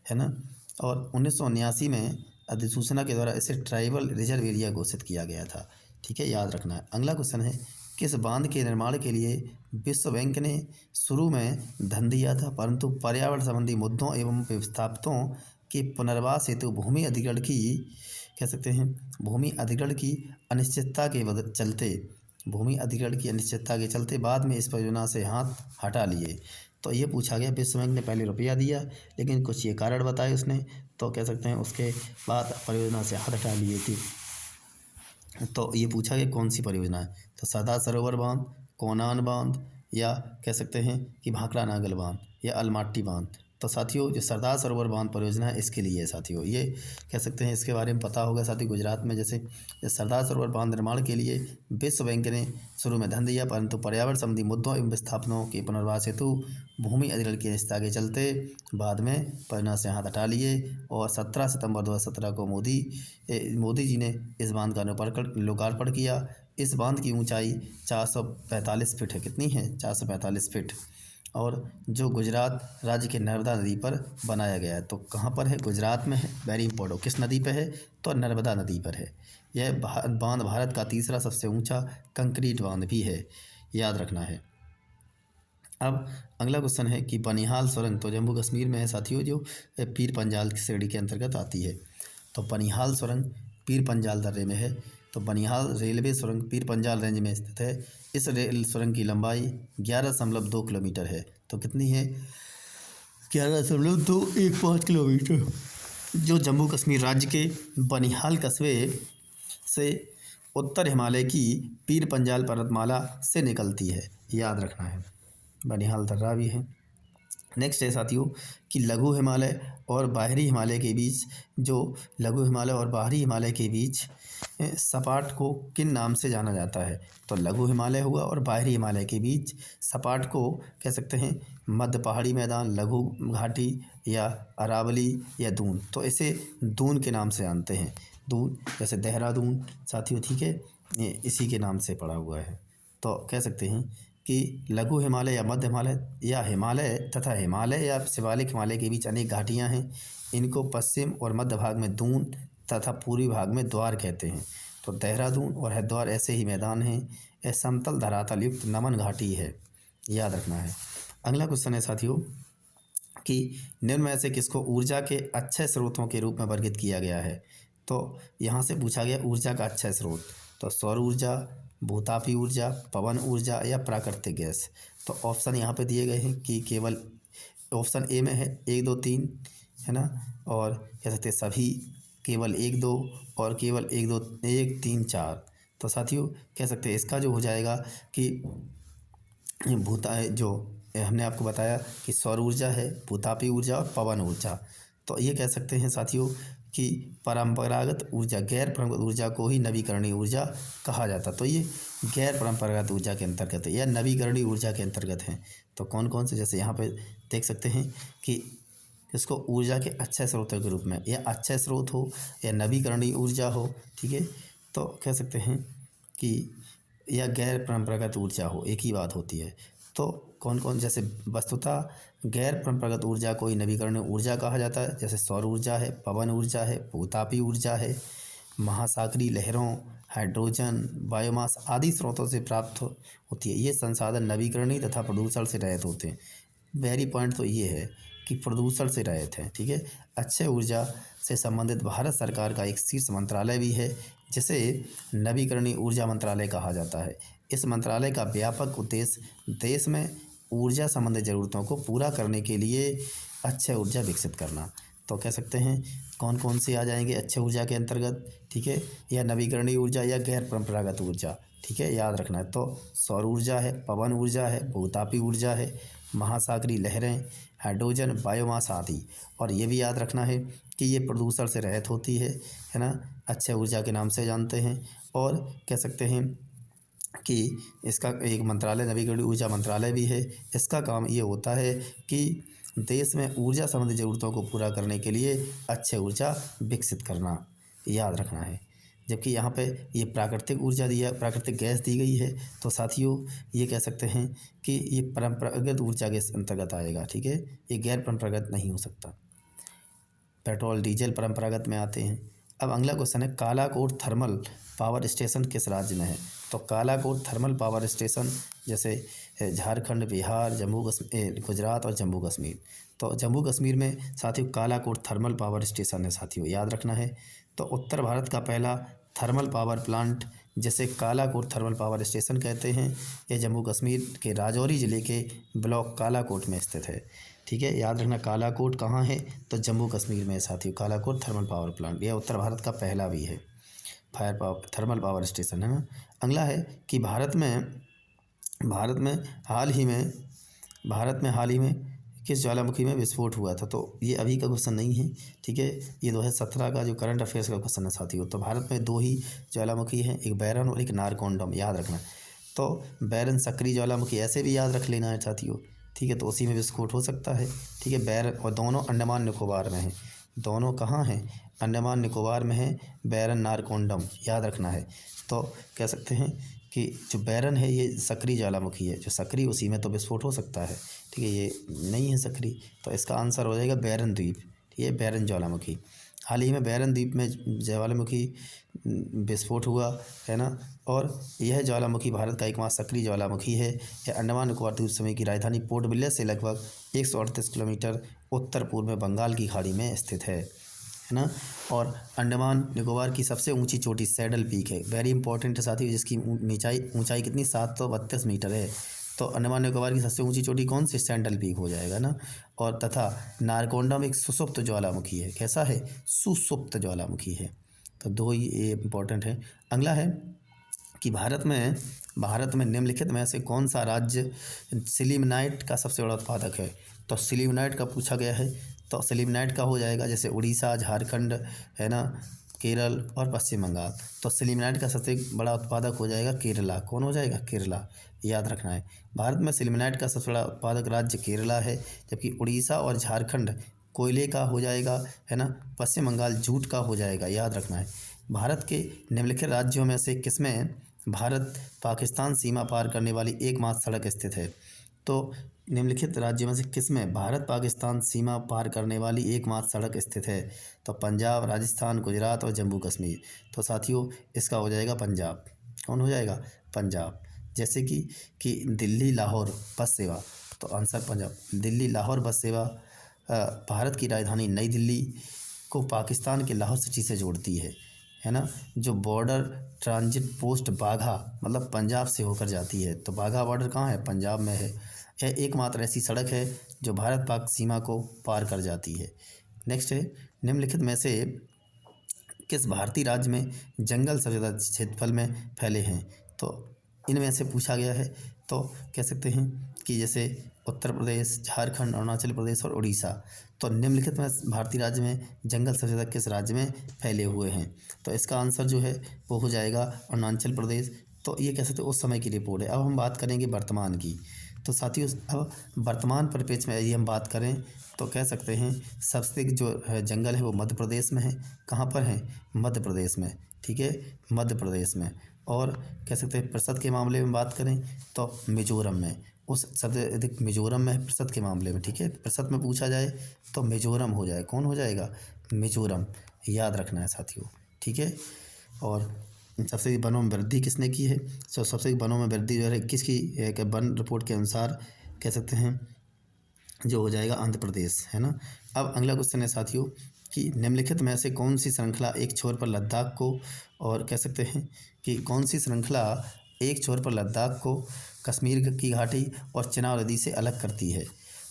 है ना। और 1979 में अधिसूचना के द्वारा इसे ट्राइबल रिजर्व एरिया घोषित किया गया था। ठीक है, याद रखना है। अगला क्वेश्चन है, किस बांध के निर्माण के लिए विश्व बैंक ने शुरू में धन दिया था, परंतु पर्यावरण संबंधी मुद्दों एवं विस्थापितों के पुनर्वास हेतु भूमि अधिग्रहण की कह सकते हैं भूमि अधिग्रहण की अनिश्चितता के चलते भूमि अधिग्रहण की अनिश्चितता के चलते बाद में इस परियोजना से हाथ हटा लिए। तो ये पूछा गया, विश्व बैंक ने पहले रुपया दिया लेकिन कुछ ये कारण बताए उसने, तो कह सकते हैं उसके बाद परियोजना से हाथ हटा लिए थे। तो ये पूछा गया कौन सी परियोजना है? तो सरदार सरोवर बांध, कोनान बांध, या कह सकते हैं कि भाखड़ा नागल बांध, या अलमाटी बांध। तो साथियों जो सरदार सरोवर बांध परियोजना है इसके लिए है साथियों। ये कह सकते हैं इसके बारे में पता होगा साथियों। गुजरात में जैसे सरदार सरोवर बांध निर्माण के लिए विश्व बैंक ने शुरू में धन दिया, परंतु पर्यावरण संबंधी मुद्दों एवं विस्थापनों के पुनर्वास हेतु भूमि अधिग्रहण की अनिश्चितता के चलते बाद में परियोजना से हाथ हटा लिए। और 17 सितंबर 2017 को मोदी जी ने इस बांध का लोकार्पण किया। इस बांध की ऊंचाई 445 फीट है। कितनी है? 445 फीट। और जो गुजरात राज्य के नर्मदा नदी पर बनाया गया है। तो कहाँ पर है? गुजरात में है। Very important. किस नदी पे है? तो नर्मदा नदी पर है। यह बांध भारत का तीसरा सबसे ऊंचा कंक्रीट बांध भी है, याद रखना है। अब अगला क्वेश्चन है कि बनिहाल सुरंग तो जम्मू कश्मीर में है साथियों, जो पीर पंजाल की श्रेणी के अंतर्गत आती है। तो बनिहाल सुरंग पीर पंजाल दर्रे में है। तो बनिहाल रेलवे सुरंग पीर पंजाल रेंज में स्थित है। इस रेल सुरंग की लंबाई 11.2 किलोमीटर है। तो कितनी है? 11.215 किलोमीटर, जो जम्मू कश्मीर राज्य के बनिहाल कस्बे से उत्तर हिमालय की पीर पंजाल पर्वतमाला से निकलती है, याद रखना है। बनिहाल दर्रा भी है। नेक्स्ट है साथियों कि लघु हिमालय और बाहरी हिमालय के बीच, जो लघु हिमालय और बाहरी हिमालय के बीच सपाट को किन नाम से जाना जाता है? तो लघु हिमालय हुआ और बाहरी हिमालय के बीच सपाट को कह सकते हैं मध्य पहाड़ी मैदान, लघु घाटी, या अरावली, या दून। तो इसे दून के नाम से जानते हैं। दून जैसे देहरादून साथियों। ठीक है, ये इसी के नाम से पड़ा हुआ है। तो कह सकते हैं कि लघु हिमालय या मध्य हिमालय या हिमालय तथा हिमालय या शिवालिक हिमालय के बीच अनेक घाटियाँ हैं। इनको पश्चिम और मध्य भाग में दून तथा पूर्वी भाग में द्वार कहते हैं। तो देहरादून और हरिद्वार ऐसे ही मैदान हैं। यह समतल धरातल युक्त नमन घाटी है, याद रखना है। अगला क्वेश्चन है साथियों कि निम्न में से किसको ऊर्जा के अच्छे स्रोतों के रूप में वर्गीकृत किया गया है। तो यहाँ से पूछा गया ऊर्जा का अच्छा स्रोत, तो सौर ऊर्जा, भूतापी ऊर्जा, पवन ऊर्जा या प्राकृतिक गैस। तो ऑप्शन यहाँ पे दिए गए हैं कि केवल ऑप्शन ए में है 1 2 3, है ना, और कह सकते हैं सभी, केवल 1 2 और केवल 1 2 1 3 4। तो साथियों कह सकते हैं इसका जो हो जाएगा कि जो हमने आपको बताया कि सौर ऊर्जा है, भूतापी ऊर्जा और पवन ऊर्जा। तो ये कह सकते हैं साथियों कि परंपरागत ऊर्जा, गैर परंपरागत ऊर्जा को ही नवीकरणीय ऊर्जा कहा जाता। तो ये गैर परंपरागत ऊर्जा के अंतर्गत है या नवीकरणीय ऊर्जा के अंतर्गत हैं। तो कौन कौन से, जैसे यहाँ पे देख सकते हैं कि इसको ऊर्जा के अच्छे स्रोतों के रूप में, या अच्छे स्रोत हो या नवीकरणीय ऊर्जा हो, ठीक है, तो कह सकते हैं कि या गैर परंपरागत ऊर्जा हो, एक ही बात होती है। तो कौन कौन, जैसे वस्तुतः गैर परंपरागत ऊर्जा को ही नवीकरणीय ऊर्जा कहा जाता है। जैसे सौर ऊर्जा है, पवन ऊर्जा है, भूतापी ऊर्जा है, महासागरीय लहरों, हाइड्रोजन, बायोमास आदि स्रोतों से प्राप्त होती है। ये संसाधन नवीकरणीय तथा प्रदूषण से रहित होते हैं। वेरी पॉइंट तो ये है कि प्रदूषण से रहित हैं, ठीक है। अक्षय ऊर्जा से संबंधित भारत सरकार का एक शीर्ष मंत्रालय भी है, जिसे नवीकरणीय ऊर्जा मंत्रालय कहा जाता है। इस मंत्रालय का व्यापक उद्देश्य देश में ऊर्जा संबंधित ज़रूरतों को पूरा करने के लिए अक्षय ऊर्जा विकसित करना। तो कह सकते हैं कौन कौन से आ जाएंगे अक्षय ऊर्जा के अंतर्गत, ठीक है, या नवीकरणीय ऊर्जा या गैर परंपरागत ऊर्जा, ठीक है, याद रखना है। तो सौर ऊर्जा है, पवन ऊर्जा है, भूतापी ऊर्जा है, महासागरीय लहरें, हाइड्रोजन, बायोमास आदि। और ये भी याद रखना है कि ये प्रदूषण से रहित होती है ना, अक्षय ऊर्जा के नाम से जानते हैं। और कह सकते हैं कि इसका एक मंत्रालय नवीकरणीय ऊर्जा मंत्रालय भी है। इसका काम ये होता है कि देश में ऊर्जा संबंधी ज़रूरतों को पूरा करने के लिए अक्षय ऊर्जा विकसित करना, याद रखना है। जबकि यहाँ पे ये प्राकृतिक ऊर्जा दिया, प्राकृतिक गैस दी गई है। तो साथियों ये कह सकते हैं कि ये परंपरागत ऊर्जा के अंतर्गत आएगा, ठीक है, ये गैर परंपरागत नहीं हो सकता। पेट्रोल डीजल परंपरागत में आते हैं। अब अगला क्वेश्चन है कालाकोट थर्मल पावर स्टेशन किस राज्य में है। तो कालाकोट थर्मल पावर स्टेशन जैसे झारखंड, बिहार, जम्मू कश्मीर, गुजरात और जम्मू कश्मीर। तो जम्मू कश्मीर में साथियों कालाकोट थर्मल पावर स्टेशन है, साथियों याद रखना है। तो उत्तर भारत का पहला थर्मल पावर प्लांट जिसे कालाकोट थर्मल पावर स्टेशन कहते हैं, यह जम्मू कश्मीर के राजौरी ज़िले के ब्लॉक कालाकोट में स्थित है, ठीक है, याद रखना। कालाकोट कहाँ है, तो जम्मू कश्मीर में है साथियों, कालाकोट थर्मल पावर प्लांट। यह उत्तर भारत का पहला भी है fire power thermal power station, है ना। अगला है कि भारत में हाल ही में किस ज्वालामुखी में विस्फोट हुआ था। तो ये अभी का क्वेश्चन नहीं है, ठीक है, ये 2017 का जो करंट अफेयर्स का क्वेश्चन है साथियों। तो भारत में 2 ही ज्वालामुखी हैं, एक बैरन और एक नारकोंडम, याद रखना। तो बैरन सक्रिय ज्वालामुखी ऐसे भी याद रख लेना है साथियों, ठीक है, तो उसी में विस्फोट हो सकता है, ठीक है। बैरन, और दोनों अंडमान निकोबार में हैं। दोनों कहाँ हैं, अंडमान निकोबार में है बैरन, नारकोंडम, याद रखना है। तो कह सकते हैं कि जो बैरन है ये सक्रिय ज्वालामुखी है, जो सक्रिय उसी में तो विस्फोट हो सकता है, ठीक है, ये नहीं है सक्रिय। तो इसका आंसर हो जाएगा बैरन द्वीप, ठीक है, बैरन ज्वालामुखी। हाल ही में बैरन द्वीप में ज्वालामुखी विस्फोट हुआ है ना, और यह ज्वालामुखी भारत का एकमात्र सक्रिय ज्वालामुखी है। यह अंडमान निकोबार द्वीप समूह की राजधानी पोर्ट ब्लेयर से लगभग 138 किलोमीटर उत्तर पूर्व में बंगाल की खाड़ी में स्थित है ना। और अंडमान निकोबार की सबसे ऊंची चोटी सैडल पीक है, वेरी इंपॉर्टेंट है साथियों, जिसकी ऊंचाई कितनी 732 मीटर है। तो अंडमान निकोबार की सबसे ऊंची चोटी कौन सी, सैडल पीक हो जाएगा ना। और तथा नारकोंडम एक सुसुप्त ज्वालामुखी है, कैसा है, सुसुप्त ज्वालामुखी है। तो 2 ही ये इंपॉर्टेंट है। अगला है कि भारत में निम्नलिखित में से कौन सा राज्य सिलिमनाइट का सबसे बड़ा उत्पादक है। तो सिलिमनाइट का पूछा गया है, तो सिलिमनाइट का हो जाएगा जैसे उड़ीसा, झारखंड, है ना, केरल और पश्चिम बंगाल। तो सिलिमनाइट का सबसे बड़ा उत्पादक हो जाएगा केरला। कौन हो जाएगा, केरला, याद रखना है। भारत में सिलिमनाइट का सबसे बड़ा उत्पादक राज्य केरला है, जबकि उड़ीसा और झारखंड कोयले का हो जाएगा, है ना, पश्चिम बंगाल जूट का हो जाएगा, याद रखना है। भारत के निम्नलिखित राज्यों में से किसमें भारत पाकिस्तान सीमा पार करने वाली एकमात्र सड़क स्थित है? तो निम्नलिखित राज्यों में से किसमें भारत पाकिस्तान सीमा पार करने वाली एकमात्र सड़क स्थित है? तो पंजाब, राजस्थान, गुजरात और जम्मू कश्मीर। तो साथियों इसका हो जाएगा पंजाब। कौन हो जाएगा? पंजाब। जैसे कि दिल्ली लाहौर बस सेवा, तो आंसर पंजाब। दिल्ली लाहौर बस सेवा भारत की राजधानी नई दिल्ली को पाकिस्तान के लाहौर सिटी से जोड़ती है ना। जो बॉर्डर ट्रांजिट पोस्ट बाघा मतलब पंजाब से होकर जाती है, तो बाघा बॉर्डर कहाँ है? पंजाब में है। यह एकमात्र ऐसी सड़क है जो भारत पाक सीमा को पार कर जाती है। नेक्स्ट है, निम्नलिखित में से किस भारतीय राज्य में जंगल सबसे ज़्यादा क्षेत्रफल में फैले हैं? तो इनमें से पूछा गया है। तो कह सकते हैं कि जैसे उत्तर प्रदेश, झारखंड, अरुणाचल प्रदेश और उड़ीसा। तो निम्नलिखित में भारतीय राज्य में जंगल सबसे ज़्यादा किस राज्य में फैले हुए हैं? तो इसका आंसर जो है वो हो जाएगा अरुणाचल प्रदेश। तो ये कह सकते हैं उस समय की रिपोर्ट है। अब हम बात करेंगे वर्तमान की। तो साथियों अब वर्तमान परिप्रेक्ष्य में यदि हम बात करें तो कह सकते हैं सबसे जो जंगल है वो मध्य प्रदेश में है। कहाँ पर है? मध्य प्रदेश में। ठीक है, मध्य प्रदेश में। और कह सकते हैं प्रतिशत के मामले में बात करें तो मिजोरम में, उस सबसे अधिक मिजोरम में प्रतिशत के मामले में। ठीक है, प्रतिशत में पूछा जाए तो मिजोरम हो जाए। कौन हो जाएगा? मिजोरम। याद रखना है साथियों। ठीक है, और सबसे अधिक वनों में वृद्धि किसने की है? सबसे अधिक वनों में वृद्धि जो है किसकी? वन रिपोर्ट के अनुसार कह सकते हैं जो हो जाएगा आंध्र प्रदेश, है ना। अब अगला क्वेश्चन है साथियों कि निम्नलिखित में से कौन सी श्रृंखला एक छोर पर लद्दाख को, और कह सकते हैं कि कौन सी श्रृंखला एक छोर पर लद्दाख को, कश्मीर की घाटी और चिनाब नदी से अलग करती है,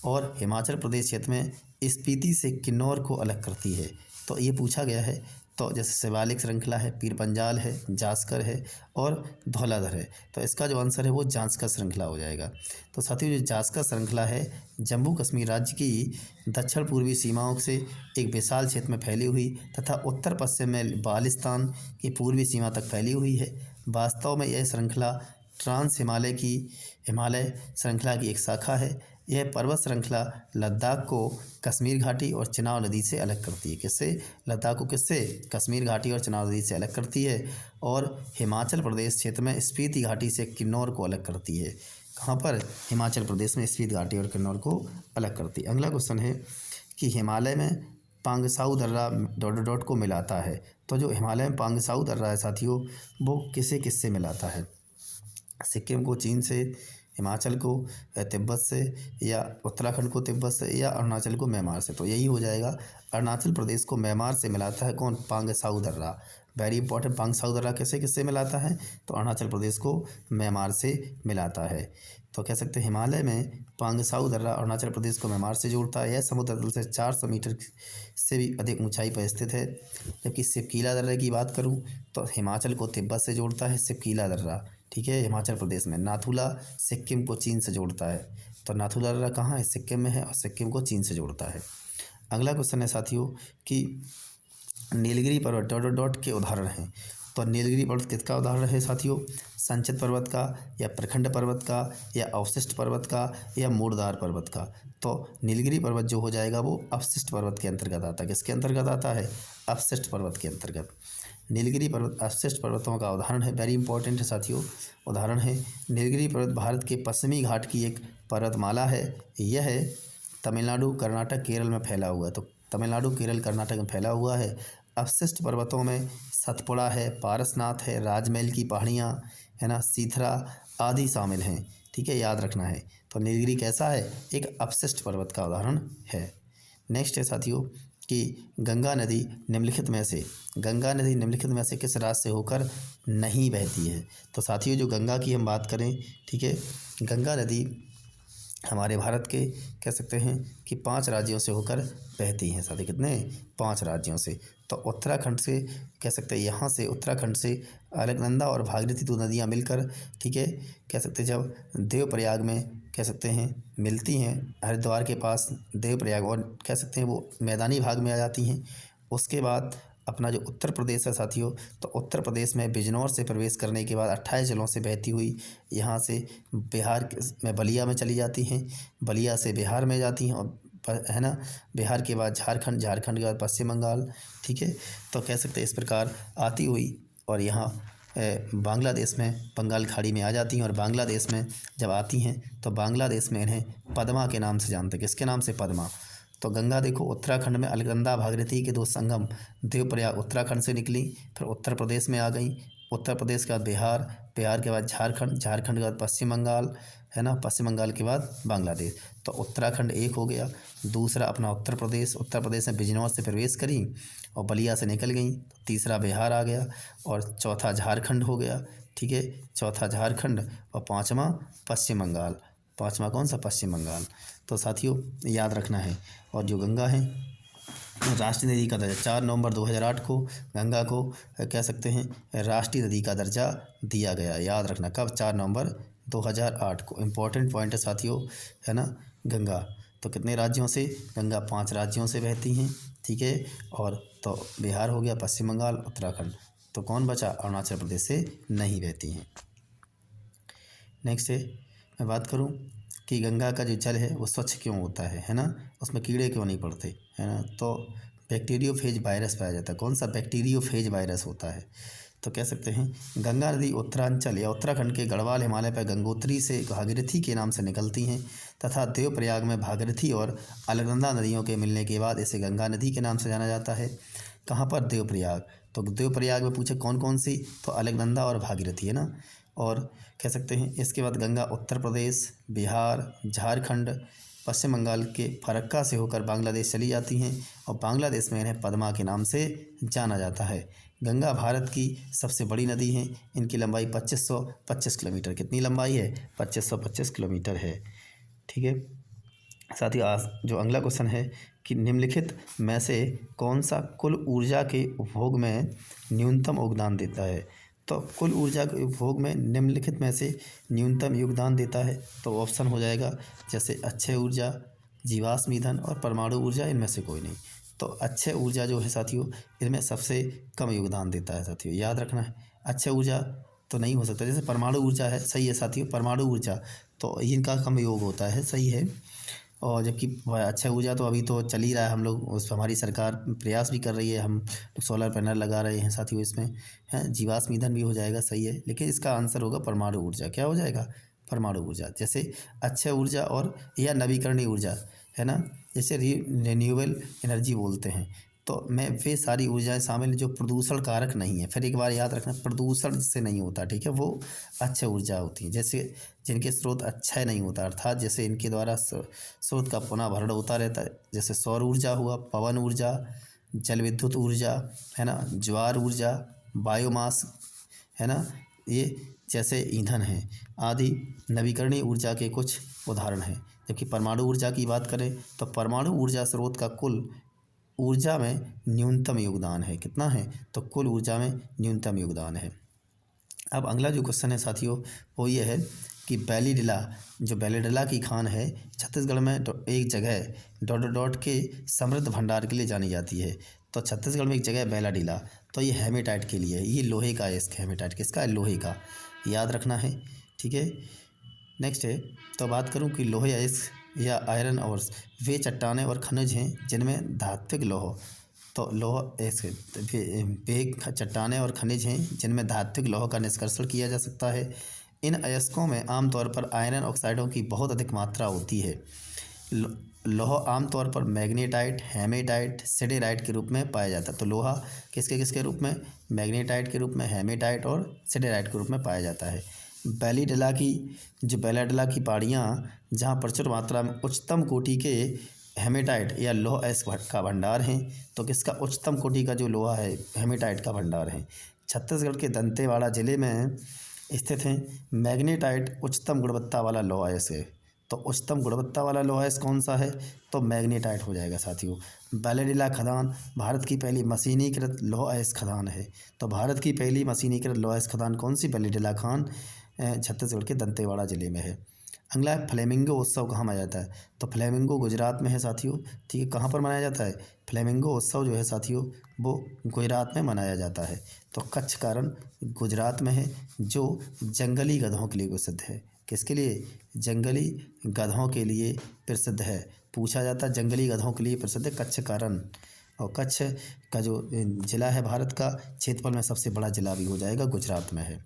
और हिमाचल प्रदेश क्षेत्र में स्पीति से किन्नौर को अलग करती है? तो ये पूछा गया है। तो जैसे शिवालिक श्रृंखला है, पीर पंजाल है, जास्कर है और धौलाधर है। तो इसका जो आंसर है वो जास्कर श्रृंखला हो जाएगा। तो साथियों जो जास्कर श्रृंखला है जम्मू कश्मीर राज्य की दक्षिण पूर्वी सीमाओं से एक विशाल क्षेत्र में फैली हुई तथा उत्तर पश्चिम में बालिस्तान की पूर्वी सीमा तक फैली हुई है। वास्तव में यह श्रृंखला हिमालय श्रृंखला की एक शाखा है। यह पर्वत श्रृंखला लद्दाख को कश्मीर घाटी और चिनाब नदी से अलग करती है। किससे? लद्दाख को किससे? कश्मीर घाटी और चिनाब नदी से अलग करती है। और हिमाचल प्रदेश क्षेत्र में स्पीति घाटी से किन्नौर को अलग करती है। कहाँ पर? हिमाचल प्रदेश में स्पीति घाटी और किन्नौर को अलग करती है। अगला क्वेश्चन है कि हिमालय में पांगसाऊ दर्रा ... को मिलाता है। तो जो हिमालय में पांगसाऊ दर्रा है साथियों वो किसे किससे मिलाता है? सिक्किम को चीन से, हिमाचल को तिब्बत से, या उत्तराखंड को तिब्बत से, या अरुणाचल को म्यांमार से? तो यही हो जाएगा। अरुणाचल प्रदेश को म्यांमार से मिलाता है कौन? पांगसाऊ दर्रा। Very important. पांगसाऊ दर्रा किससे किससे मिलाता है? तो अरुणाचल प्रदेश को म्यांमार से मिलाता है। तो कह सकते हैं हिमालय में पांगसाऊ दर्रा अरुणाचल प्रदेश को म्यांमार से जोड़ता है। यह समुद्र तल से 400 मीटर से भी अधिक ऊंचाई पर स्थित है। जबकि सिपकीला दर्रे की बात करूं तो हिमाचल को तिब्बत से जोड़ता है सिपकीला दर्रा। ठीक है, हिमाचल प्रदेश में। नाथुला सिक्किम को चीन से जोड़ता है। तो नाथुला दर्रा कहाँ है? सिक्किम में है, और सिक्किम को चीन से जोड़ता है। अगला क्वेश्चन है साथियों कि नीलगिरी पर्वत ... के उदाहरण हैं। तो नीलगिरी पर्वत किसका उदाहरण है साथियों? संचित पर्वत का, या प्रखंड पर्वत का, या अवशिष्ट पर्वत का, या मूर्दार पर्वत का? तो नीलगिरी पर्वत जो हो जाएगा वो अवशिष्ट पर्वत के अंतर्गत आता है। किसके अंतर्गत आता है? अवशिष्ट पर्वत के अंतर्गत। नीलगिरी पर्वत अवशिष्ट पर्वतों का उदाहरण है। वेरी इंपॉर्टेंट है साथियों, उदाहरण है। नीलगिरी पर्वत भारत के पश्चिमी घाट की एक पर्वतमाला है। यह तमिलनाडु, कर्नाटक, केरल में फैला हुआ है। तो तमिलनाडु, केरल, कर्नाटक में फैला हुआ है। अवशिष्ट पर्वतों में सतपुड़ा है, पारसनाथ है, राजमहल की पहाड़ियाँ है ना, सीथरा आदि शामिल हैं। ठीक है, याद रखना है। तो नीलगिरी कैसा है? एक अवशिष्ट पर्वत का उदाहरण है। नेक्स्ट है साथियों कि गंगा नदी निम्नलिखित में से किस राज्य से होकर नहीं बहती है? तो साथियों जो गंगा की हम बात करें, ठीक है, गंगा नदी हमारे भारत के कह सकते हैं कि 5 राज्यों से होकर बहती हैं साथियों। कितने? 5 राज्यों से। तो उत्तराखंड से कह सकते हैं, यहाँ से उत्तराखंड से अलकनंदा और भागीरथी 2 नदियाँ मिलकर, ठीक है, कह सकते हैं जब देवप्रयाग में कह सकते हैं मिलती हैं, हरिद्वार के पास देवप्रयाग, और कह सकते हैं वो मैदानी भाग में आ जाती हैं। उसके बाद अपना जो उत्तर प्रदेश है साथियों, तो उत्तर प्रदेश में बिजनौर से प्रवेश करने के बाद 28 जिलों से बहती हुई यहाँ से बिहार में बलिया में चली जाती हैं, बलिया से बिहार में जाती हैं, और है ना, बिहार के बाद झारखंड, झारखंड के बाद पश्चिम बंगाल, ठीक है। तो कह सकते हैं इस प्रकार आती हुई और यहाँ बांग्लादेश में बंगाल खाड़ी में आ जाती हैं, और बांग्लादेश में जब आती हैं तो बांग्लादेश में इन्हें पद्मा के नाम से जानते हैं। किसके नाम से? पद्मा। तो गंगा देखो उत्तराखंड में अलकनंदा भागीरथी के दो संगम देवप्रयाग उत्तराखंड से निकली, फिर उत्तर प्रदेश में आ गई, उत्तर प्रदेश के बाद बिहार, बिहार के बाद झारखंड, झारखंड के बाद पश्चिम बंगाल, है ना, पश्चिम बंगाल के बाद बांग्लादेश। तो उत्तराखंड एक हो गया, दूसरा अपना उत्तर प्रदेश, उत्तर प्रदेश में बिजनौर से प्रवेश करी और बलिया से निकल गई, तीसरा बिहार आ गया, और चौथा झारखंड हो गया, ठीक है, चौथा झारखंड, और पाँचवा पश्चिम बंगाल। पाँचवा कौन सा? पश्चिम बंगाल। तो साथियों याद रखना है। और जो गंगा है राष्ट्रीय नदी का दर्जा 4 नवंबर 2008 को गंगा को कह सकते हैं राष्ट्रीय नदी का दर्जा दिया गया। याद रखना कब? 4 नवंबर 2008 को। इम्पोर्टेंट पॉइंट है साथियों, है ना। गंगा तो कितने राज्यों से? गंगा 5 राज्यों से बहती हैं, ठीक है। और तो बिहार हो गया, पश्चिम बंगाल, उत्तराखंड। तो कौन बचा? अरुणाचल प्रदेश से नहीं बहती हैं। नेक्स्ट है, मैं बात करूं कि गंगा का जो जल है वो स्वच्छ क्यों होता है ना, उसमें कीड़े क्यों नहीं पड़ते, है ना। तो बैक्टीरियोफेज वायरस पाया जाता है। कौन सा? बैक्टीरियोफेज वायरस होता है। तो कह सकते हैं गंगा नदी उत्तरांचल या उत्तराखंड के गढ़वाल हिमालय पर गंगोत्री से भागीरथी के नाम से निकलती हैं तथा देवप्रयाग में भागीरथी और अलकनंदा नदियों के मिलने के बाद इसे गंगा नदी के नाम से जाना जाता है। कहाँ पर? देवप्रयाग। तो देवप्रयाग में पूछे कौन कौन सी? तो अलकनंदा और भागीरथी, है ना। और कह सकते हैं इसके बाद गंगा उत्तर प्रदेश, बिहार, झारखंड, पश्चिम बंगाल के फरक्का से होकर बांग्लादेश चली जाती हैं और बांग्लादेश में इन्हें पद्मा के नाम से जाना जाता है। गंगा भारत की सबसे बड़ी नदी है। इनकी लंबाई 2525 किलोमीटर। कितनी लंबाई है? 2525 किलोमीटर है, ठीक है। साथ ही आज जो अगला क्वेश्चन है कि निम्नलिखित में से कौन सा कुल ऊर्जा के उपभोग में न्यूनतम योगदान देता है। तो कुल ऊर्जा के उपभोग में निम्नलिखित में से न्यूनतम योगदान देता है तो ऑप्शन हो जाएगा जैसे अक्षय ऊर्जा, जीवाश्म ईंधन और परमाणु ऊर्जा, इनमें से कोई नहीं। तो अक्षय ऊर्जा जो है साथियों इसमें सबसे कम योगदान देता है साथियों, याद रखना है। अक्षय ऊर्जा तो नहीं हो सकता। जैसे परमाणु ऊर्जा है, सही है साथियों, परमाणु ऊर्जा तो इनका कम योग होता है, सही है। और जबकि अक्षय ऊर्जा तो अभी तो चल ही रहा है, हम लोग उस हमारी सरकार प्रयास भी कर रही है, हम सोलर पैनल लगा रहे हैं साथियों इसमें, है। जीवाश्म ईंधन भी हो जाएगा, सही है, लेकिन इसका आंसर होगा परमाणु ऊर्जा। क्या हो जाएगा? परमाणु ऊर्जा। जैसे अक्षय ऊर्जा और या नवीकरणीय ऊर्जा, है ना, जैसे रिन्यूएबल एनर्जी बोलते हैं, तो में वे सारी ऊर्जाएं शामिल जो प्रदूषण कारक नहीं है। फिर एक बार याद रखना, प्रदूषण जिससे नहीं होता, ठीक है, वो अक्षय ऊर्जा होती है। जैसे जिनके स्रोत अक्षय नहीं होता, अर्थात जैसे इनके द्वारा स्रोत का पुनः भरण होता रहता है, जैसे सौर ऊर्जा हुआ, पवन ऊर्जा, जल विद्युत ऊर्जा, है ना, ज्वार ऊर्जा, बायोमास, है ना, ये जैसे ईंधन हैं आदि नवीकरणीय ऊर्जा के कुछ उदाहरण हैं। जबकि परमाणु ऊर्जा की बात करें तो परमाणु ऊर्जा स्रोत का कुल ऊर्जा में न्यूनतम योगदान है। कितना है? तो कुल ऊर्जा में न्यूनतम योगदान है। अब अगला जो क्वेश्चन है साथियों वो ये है कि बैलीडीला, जो बैलीडीला की खान है छत्तीसगढ़ में एक जगह डॉट डॉट डॉट के समृद्ध भंडार के लिए जानी जाती है। तो छत्तीसगढ़ में एक जगह है बैलीडीला, तो ये हेमेटाइट के लिए है, ये लोहे का है। इसका हेमेटाइट किसका है? लोहे का, याद रखना है, ठीक है। नेक्स्ट है, तो बात करूं कि लोहे या आयरन और वे चट्टानें और खनिज हैं जिनमें धात्विक लौह, तो लौह ऐसे वे चट्टानें और खनिज हैं जिनमें धात्विक लौह का निष्कर्षण किया जा सकता है। इन अयस्कों में आमतौर पर आयरन ऑक्साइडों की बहुत अधिक मात्रा होती है। लोहा आमतौर पर मैग्नेटाइट, हेमेटाइट, सिडेराइट के रूप में पाया जाता है। तो लोहा किसके किसके रूप में? मैग्नेटाइट के रूप में, हेमेटाइट और सिडेराइट के रूप में पाया जाता है। बैलीडीला की पहाड़ियाँ जहाँ प्रचुर मात्रा में उच्चतम कोटि के हेमेटाइट या लौह अयस्क का भंडार हैं। तो किसका? उच्चतम कोटि का जो लोहा है हेमेटाइट का भंडार है। छत्तीसगढ़ के दंतेवाड़ा जिले में स्थित हैं मैग्नेटाइट उच्चतम गुणवत्ता वाला लौह अयस्क है। तो उच्चतम गुणवत्ता वाला लौह अयस्क कौन सा है? तो मैग्नेटाइट हो जाएगा साथियों। बैलीडीला खदान भारत की पहली मशीनीकृत लौह अयस्क खदान है। तो भारत की पहली मशीनीकृत लौह अयस्क खदान कौन सी? बैलीडीला खान छत्तीसगढ़ के दंतेवाड़ा जिले में है। अगला है फ्लेमिंगो उत्सव कहाँ मनाया जाता है? तो फ्लेमिंगो गुजरात में है साथियों, ठीक है। कहाँ पर मनाया जाता है? फ्लेमिंगो उत्सव जो है साथियों वो गुजरात में मनाया जाता है। तो कच्छ का रण गुजरात में है जो जंगली गधों के लिए प्रसिद्ध है। किसके लिए? जंगली गधों के लिए प्रसिद्ध है। पूछा जाता है। जंगली गधों के लिए प्रसिद्ध है कच्छ का रण, और कच्छ का जो ज़िला है भारत का क्षेत्रफल में सबसे बड़ा ज़िला भी हो जाएगा, गुजरात में है।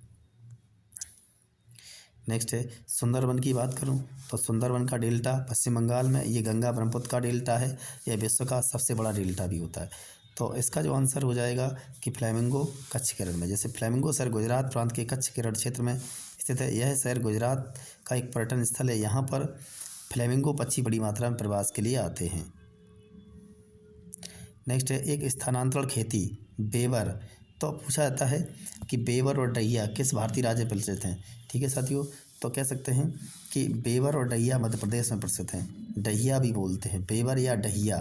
नेक्स्ट है सुंदरवन की बात करूं तो सुंदरवन का डेल्टा पश्चिम बंगाल में, ये गंगा ब्रह्मपुत्र का डेल्टा है, यह विश्व का सबसे बड़ा डेल्टा भी होता है। तो इसका जो आंसर हो जाएगा कि फ्लेमिंगो कच्छ के रण में। जैसे फ्लेमिंगो शहर गुजरात प्रांत के कच्छ के रण क्षेत्र में स्थित है। यह शहर गुजरात का एक पर्यटन स्थल है। यहाँ पर फ्लेमिंगो पक्षी बड़ी मात्रा में प्रवास के लिए आते हैं। नेक्स्ट है एक स्थानांतरण खेती बेवर। तो पूछा जाता है कि बेवर और डहिया किस भारतीय राज्य में प्रचलित हैं। ठीक है साथियों, तो कह सकते हैं कि बेवर और डहिया मध्य प्रदेश में प्रसिद्ध हैं। डहिया भी बोलते हैं, बेवर या डहिया।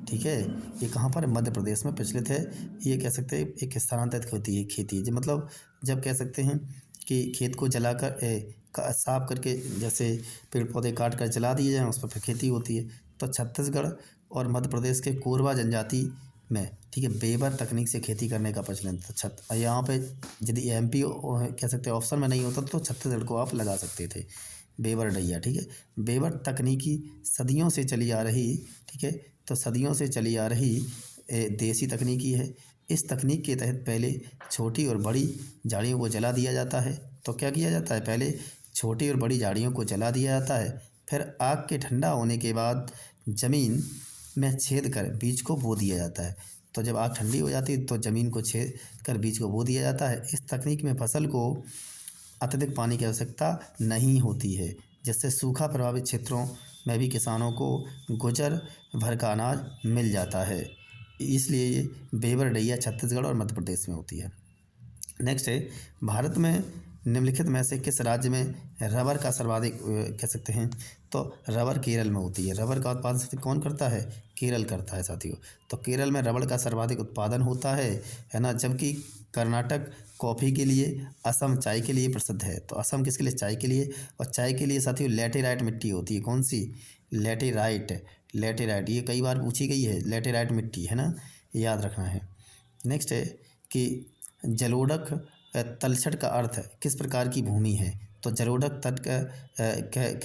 ठीक है, ये कहाँ पर, मध्य प्रदेश में प्रचलित है। ये कह सकते हैं एक स्थानांतरित खेती है, जो मतलब जब कह सकते हैं कि खेत को जलाकर साफ करके, जैसे पेड़ पौधे काट कर जला दिए जाएँ, उस पर फिर खेती होती है। तो छत्तीसगढ़ और मध्य प्रदेश के कोरबा जनजाति में, ठीक है, बेवर तकनीक से खेती करने का प्रचलन था। यहाँ पे यदि एमपी कह सकते हैं ऑप्शन में नहीं होता तो छत्तीसगढ़ को आप लगा सकते थे, बेवर डहिया। ठीक है, बेवर तकनीकी सदियों से चली आ रही, ठीक है, तो सदियों से चली आ रही देसी तकनीकी है। इस तकनीक के तहत पहले छोटी और बड़ी झाड़ियों को जला दिया जाता है। तो क्या किया जाता है, पहले छोटी और बड़ी झाड़ियों को जला दिया जाता है, फिर आग के ठंडा होने के बाद ज़मीन में छेद कर बीज को बो दिया जाता है। तो जब आग ठंडी हो जाती है तो ज़मीन को छेद कर बीज को बो दिया जाता है। इस तकनीक में फसल को अत्यधिक पानी की आवश्यकता नहीं होती है, जिससे सूखा प्रभावित क्षेत्रों में भी किसानों को गुजर भर का अनाज मिल जाता है। इसलिए ये बेवर डहिया छत्तीसगढ़ और मध्य प्रदेश में होती है। नेक्स्ट है भारत में निम्नलिखित में से किस राज्य में रबर का सर्वाधिक कह सकते हैं, तो रबर केरल में होती है। रबर का उत्पादन कौन करता है, केरल करता है साथियों। तो केरल में रबर का सर्वाधिक उत्पादन होता है ना। जबकि कर्नाटक कॉफ़ी के लिए, असम चाय के लिए प्रसिद्ध है। तो असम किसके लिए, चाय के लिए, और चाय के लिए साथियों लैटेराइट मिट्टी होती है। कौन सी, लैटेराइट। लैटेराइट ये कई बार पूछी गई है, लैटेराइट मिट्टी है ना, याद रखना है। नेक्स्ट है कि जलोढ़क तलछट का अर्थ किस प्रकार की भूमि है। तो जलोढ़क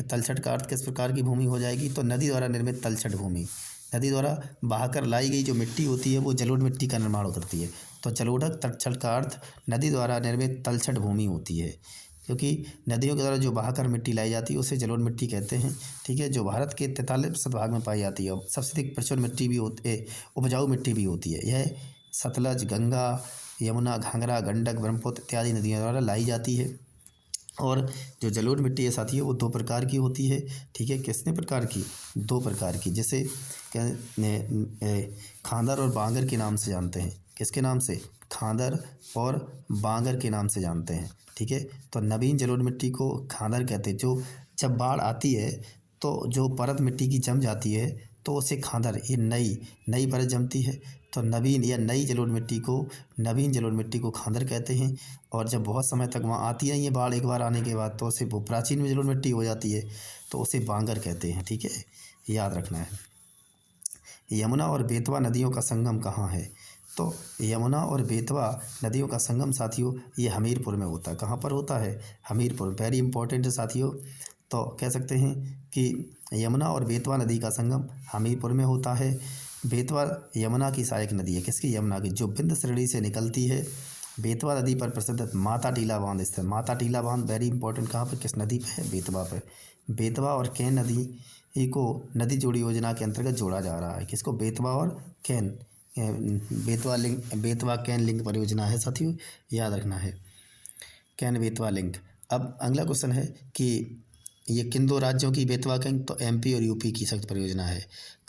तलछट का अर्थ किस प्रकार की भूमि हो जाएगी, तो नदी द्वारा निर्मित तलछट भूमि। नदी द्वारा बहाकर लाई गई जो मिट्टी होती है वो जलोढ़ मिट्टी का निर्माण करती है। तो जलोढ़क तलछट का अर्थ नदी द्वारा निर्मित तलछट भूमि होती है, क्योंकि नदियों के द्वारा जो बहाकर मिट्टी लाई जाती है उसे जलोढ़ मिट्टी कहते हैं। ठीक है, जो भारत के 43% भाग में पाई जाती है और सबसे अधिक प्रचुर मिट्टी भी होती है, उपजाऊ मिट्टी भी होती है। यह सतलज, गंगा, यमुना, घाघरा, गंडक, ब्रह्मपुत्र इत्यादि नदियों द्वारा लाई जाती है। और जो जलोढ़ मिट्टी है साथियों वो 2 प्रकार की होती है। ठीक है, कितने प्रकार की, 2 प्रकार की, जैसे खादर और बांगर के नाम से जानते हैं। किसके नाम से, खादर और बांगर के नाम से जानते हैं। ठीक है, तो नवीन जलोढ़ मिट्टी को खादर कहते हैं। जो जब बाढ़ आती है तो जो परत मिट्टी की जम जाती है तो उसे खादर, ये नई परत जमती है तो नवीन या नई जलोढ़ मिट्टी को, नवीन जलोढ़ मिट्टी को खादर कहते हैं। और जब बहुत समय तक वहाँ आती है ये बाढ़ एक बार आने के बाद तो उसे वो प्राचीन में जलोढ़ मिट्टी हो जाती है तो उसे बांगर कहते हैं। ठीक है, याद रखना है। यमुना और बेतवा नदियों का संगम कहाँ है, तो यमुना और बेतवा नदियों का संगम साथियों ये हमीरपुर में होता है। कहाँ पर होता है, हमीरपुर। वेरी इंपॉर्टेंट है साथियों। तो कह सकते हैं कि यमुना और बेतवा नदी का संगम हमीरपुर में होता है। बेतवा यमुना की सहायक नदी है। किसकी, यमुना की, जो बिंद श्रेणी से निकलती है। बेतवा नदी पर प्रसिद्ध माता टीला बांध स्थित। माता टीला बांध वेरी इंपॉर्टेंट, कहाँ पर, किस नदी पे है, बेतवा पर। बेतवा और कैन नदी को नदी जोड़ी योजना के अंतर्गत जोड़ा जा रहा है। किसको, बेतवा और कैन, बेतवा कैन लिंक परियोजना है साथियों, याद रखना है, कैन बेतवा लिंक। अब अगला क्वेश्चन है कि ये किन 2 राज्यों की बेतवा कैन, तो एमपी और यूपी की सख्त परियोजना है।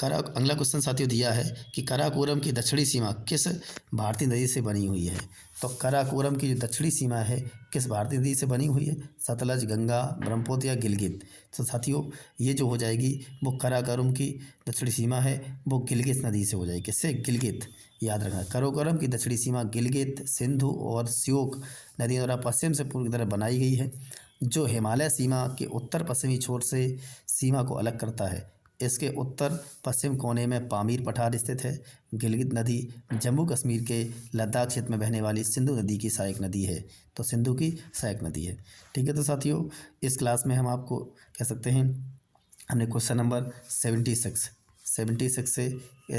अगला क्वेश्चन साथियों दिया है कि काराकोरम की दक्षिणी सीमा किस भारतीय नदी से बनी हुई है। तो काराकोरम की जो दक्षिणी सीमा है किस भारतीय नदी से बनी हुई है, सतलज, गंगा, ब्रह्मपुत्र या गिलगित। तो साथियों ये जो हो जाएगी वो काराकोरम की दक्षिणी सीमा है वो गिलगित नदी से हो जाएगी। किससे, गिलगित, याद रखना। काराकोरम की दक्षिणी सीमा गिलगित, सिंधु और श्योक नदियों द्वारा पश्चिम से पूर्व की तरफ बनाई गई है, जो हिमालय सीमा के उत्तर पश्चिमी छोर से सीमा को अलग करता है। इसके उत्तर पश्चिम कोने में पामीर पठार स्थित है। गिलगित नदी जम्मू कश्मीर के लद्दाख क्षेत्र में बहने वाली सिंधु नदी की सहायक नदी है। तो सिंधु की सहायक नदी है। ठीक है, तो साथियों इस क्लास में हम आपको कह सकते हैं हमने क्वेश्चन नंबर 76 76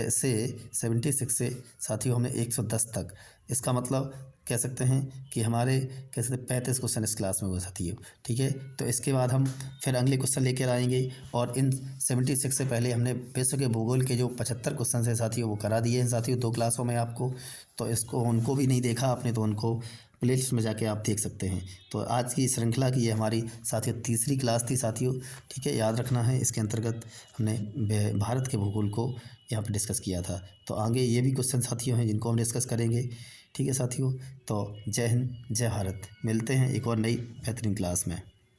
से 76 से साथियों हमने 110 तक, इसका मतलब कह सकते हैं कि हमारे कह सकते 35 क्वेश्चन इस क्लास में हुए साथियों। ठीक है, तो इसके बाद हम फिर अगले क्वेश्चन लेकर आएंगे और इन 76 से पहले हमने विश्व के भूगोल के जो 75 क्वेश्चन है साथियों वो करा दिए हैं साथियों 2 क्लासों में आपको। तो इसको उनको भी नहीं देखा आपने तो उनको प्लेलिस्ट में जाके आप देख सकते हैं। तो आज की श्रृंखला की ये हमारी साथियों तीसरी क्लास थी साथियों। ठीक है, याद रखना है इसके अंतर्गत हमने भारत के भूगोल को यहाँ पे डिस्कस किया था। तो आगे ये भी क्वेश्चन साथियों हैं जिनको हम डिस्कस करेंगे। ठीक है साथियों, तो जय हिंद जय भारत, मिलते हैं एक और नई बेहतरीन क्लास में।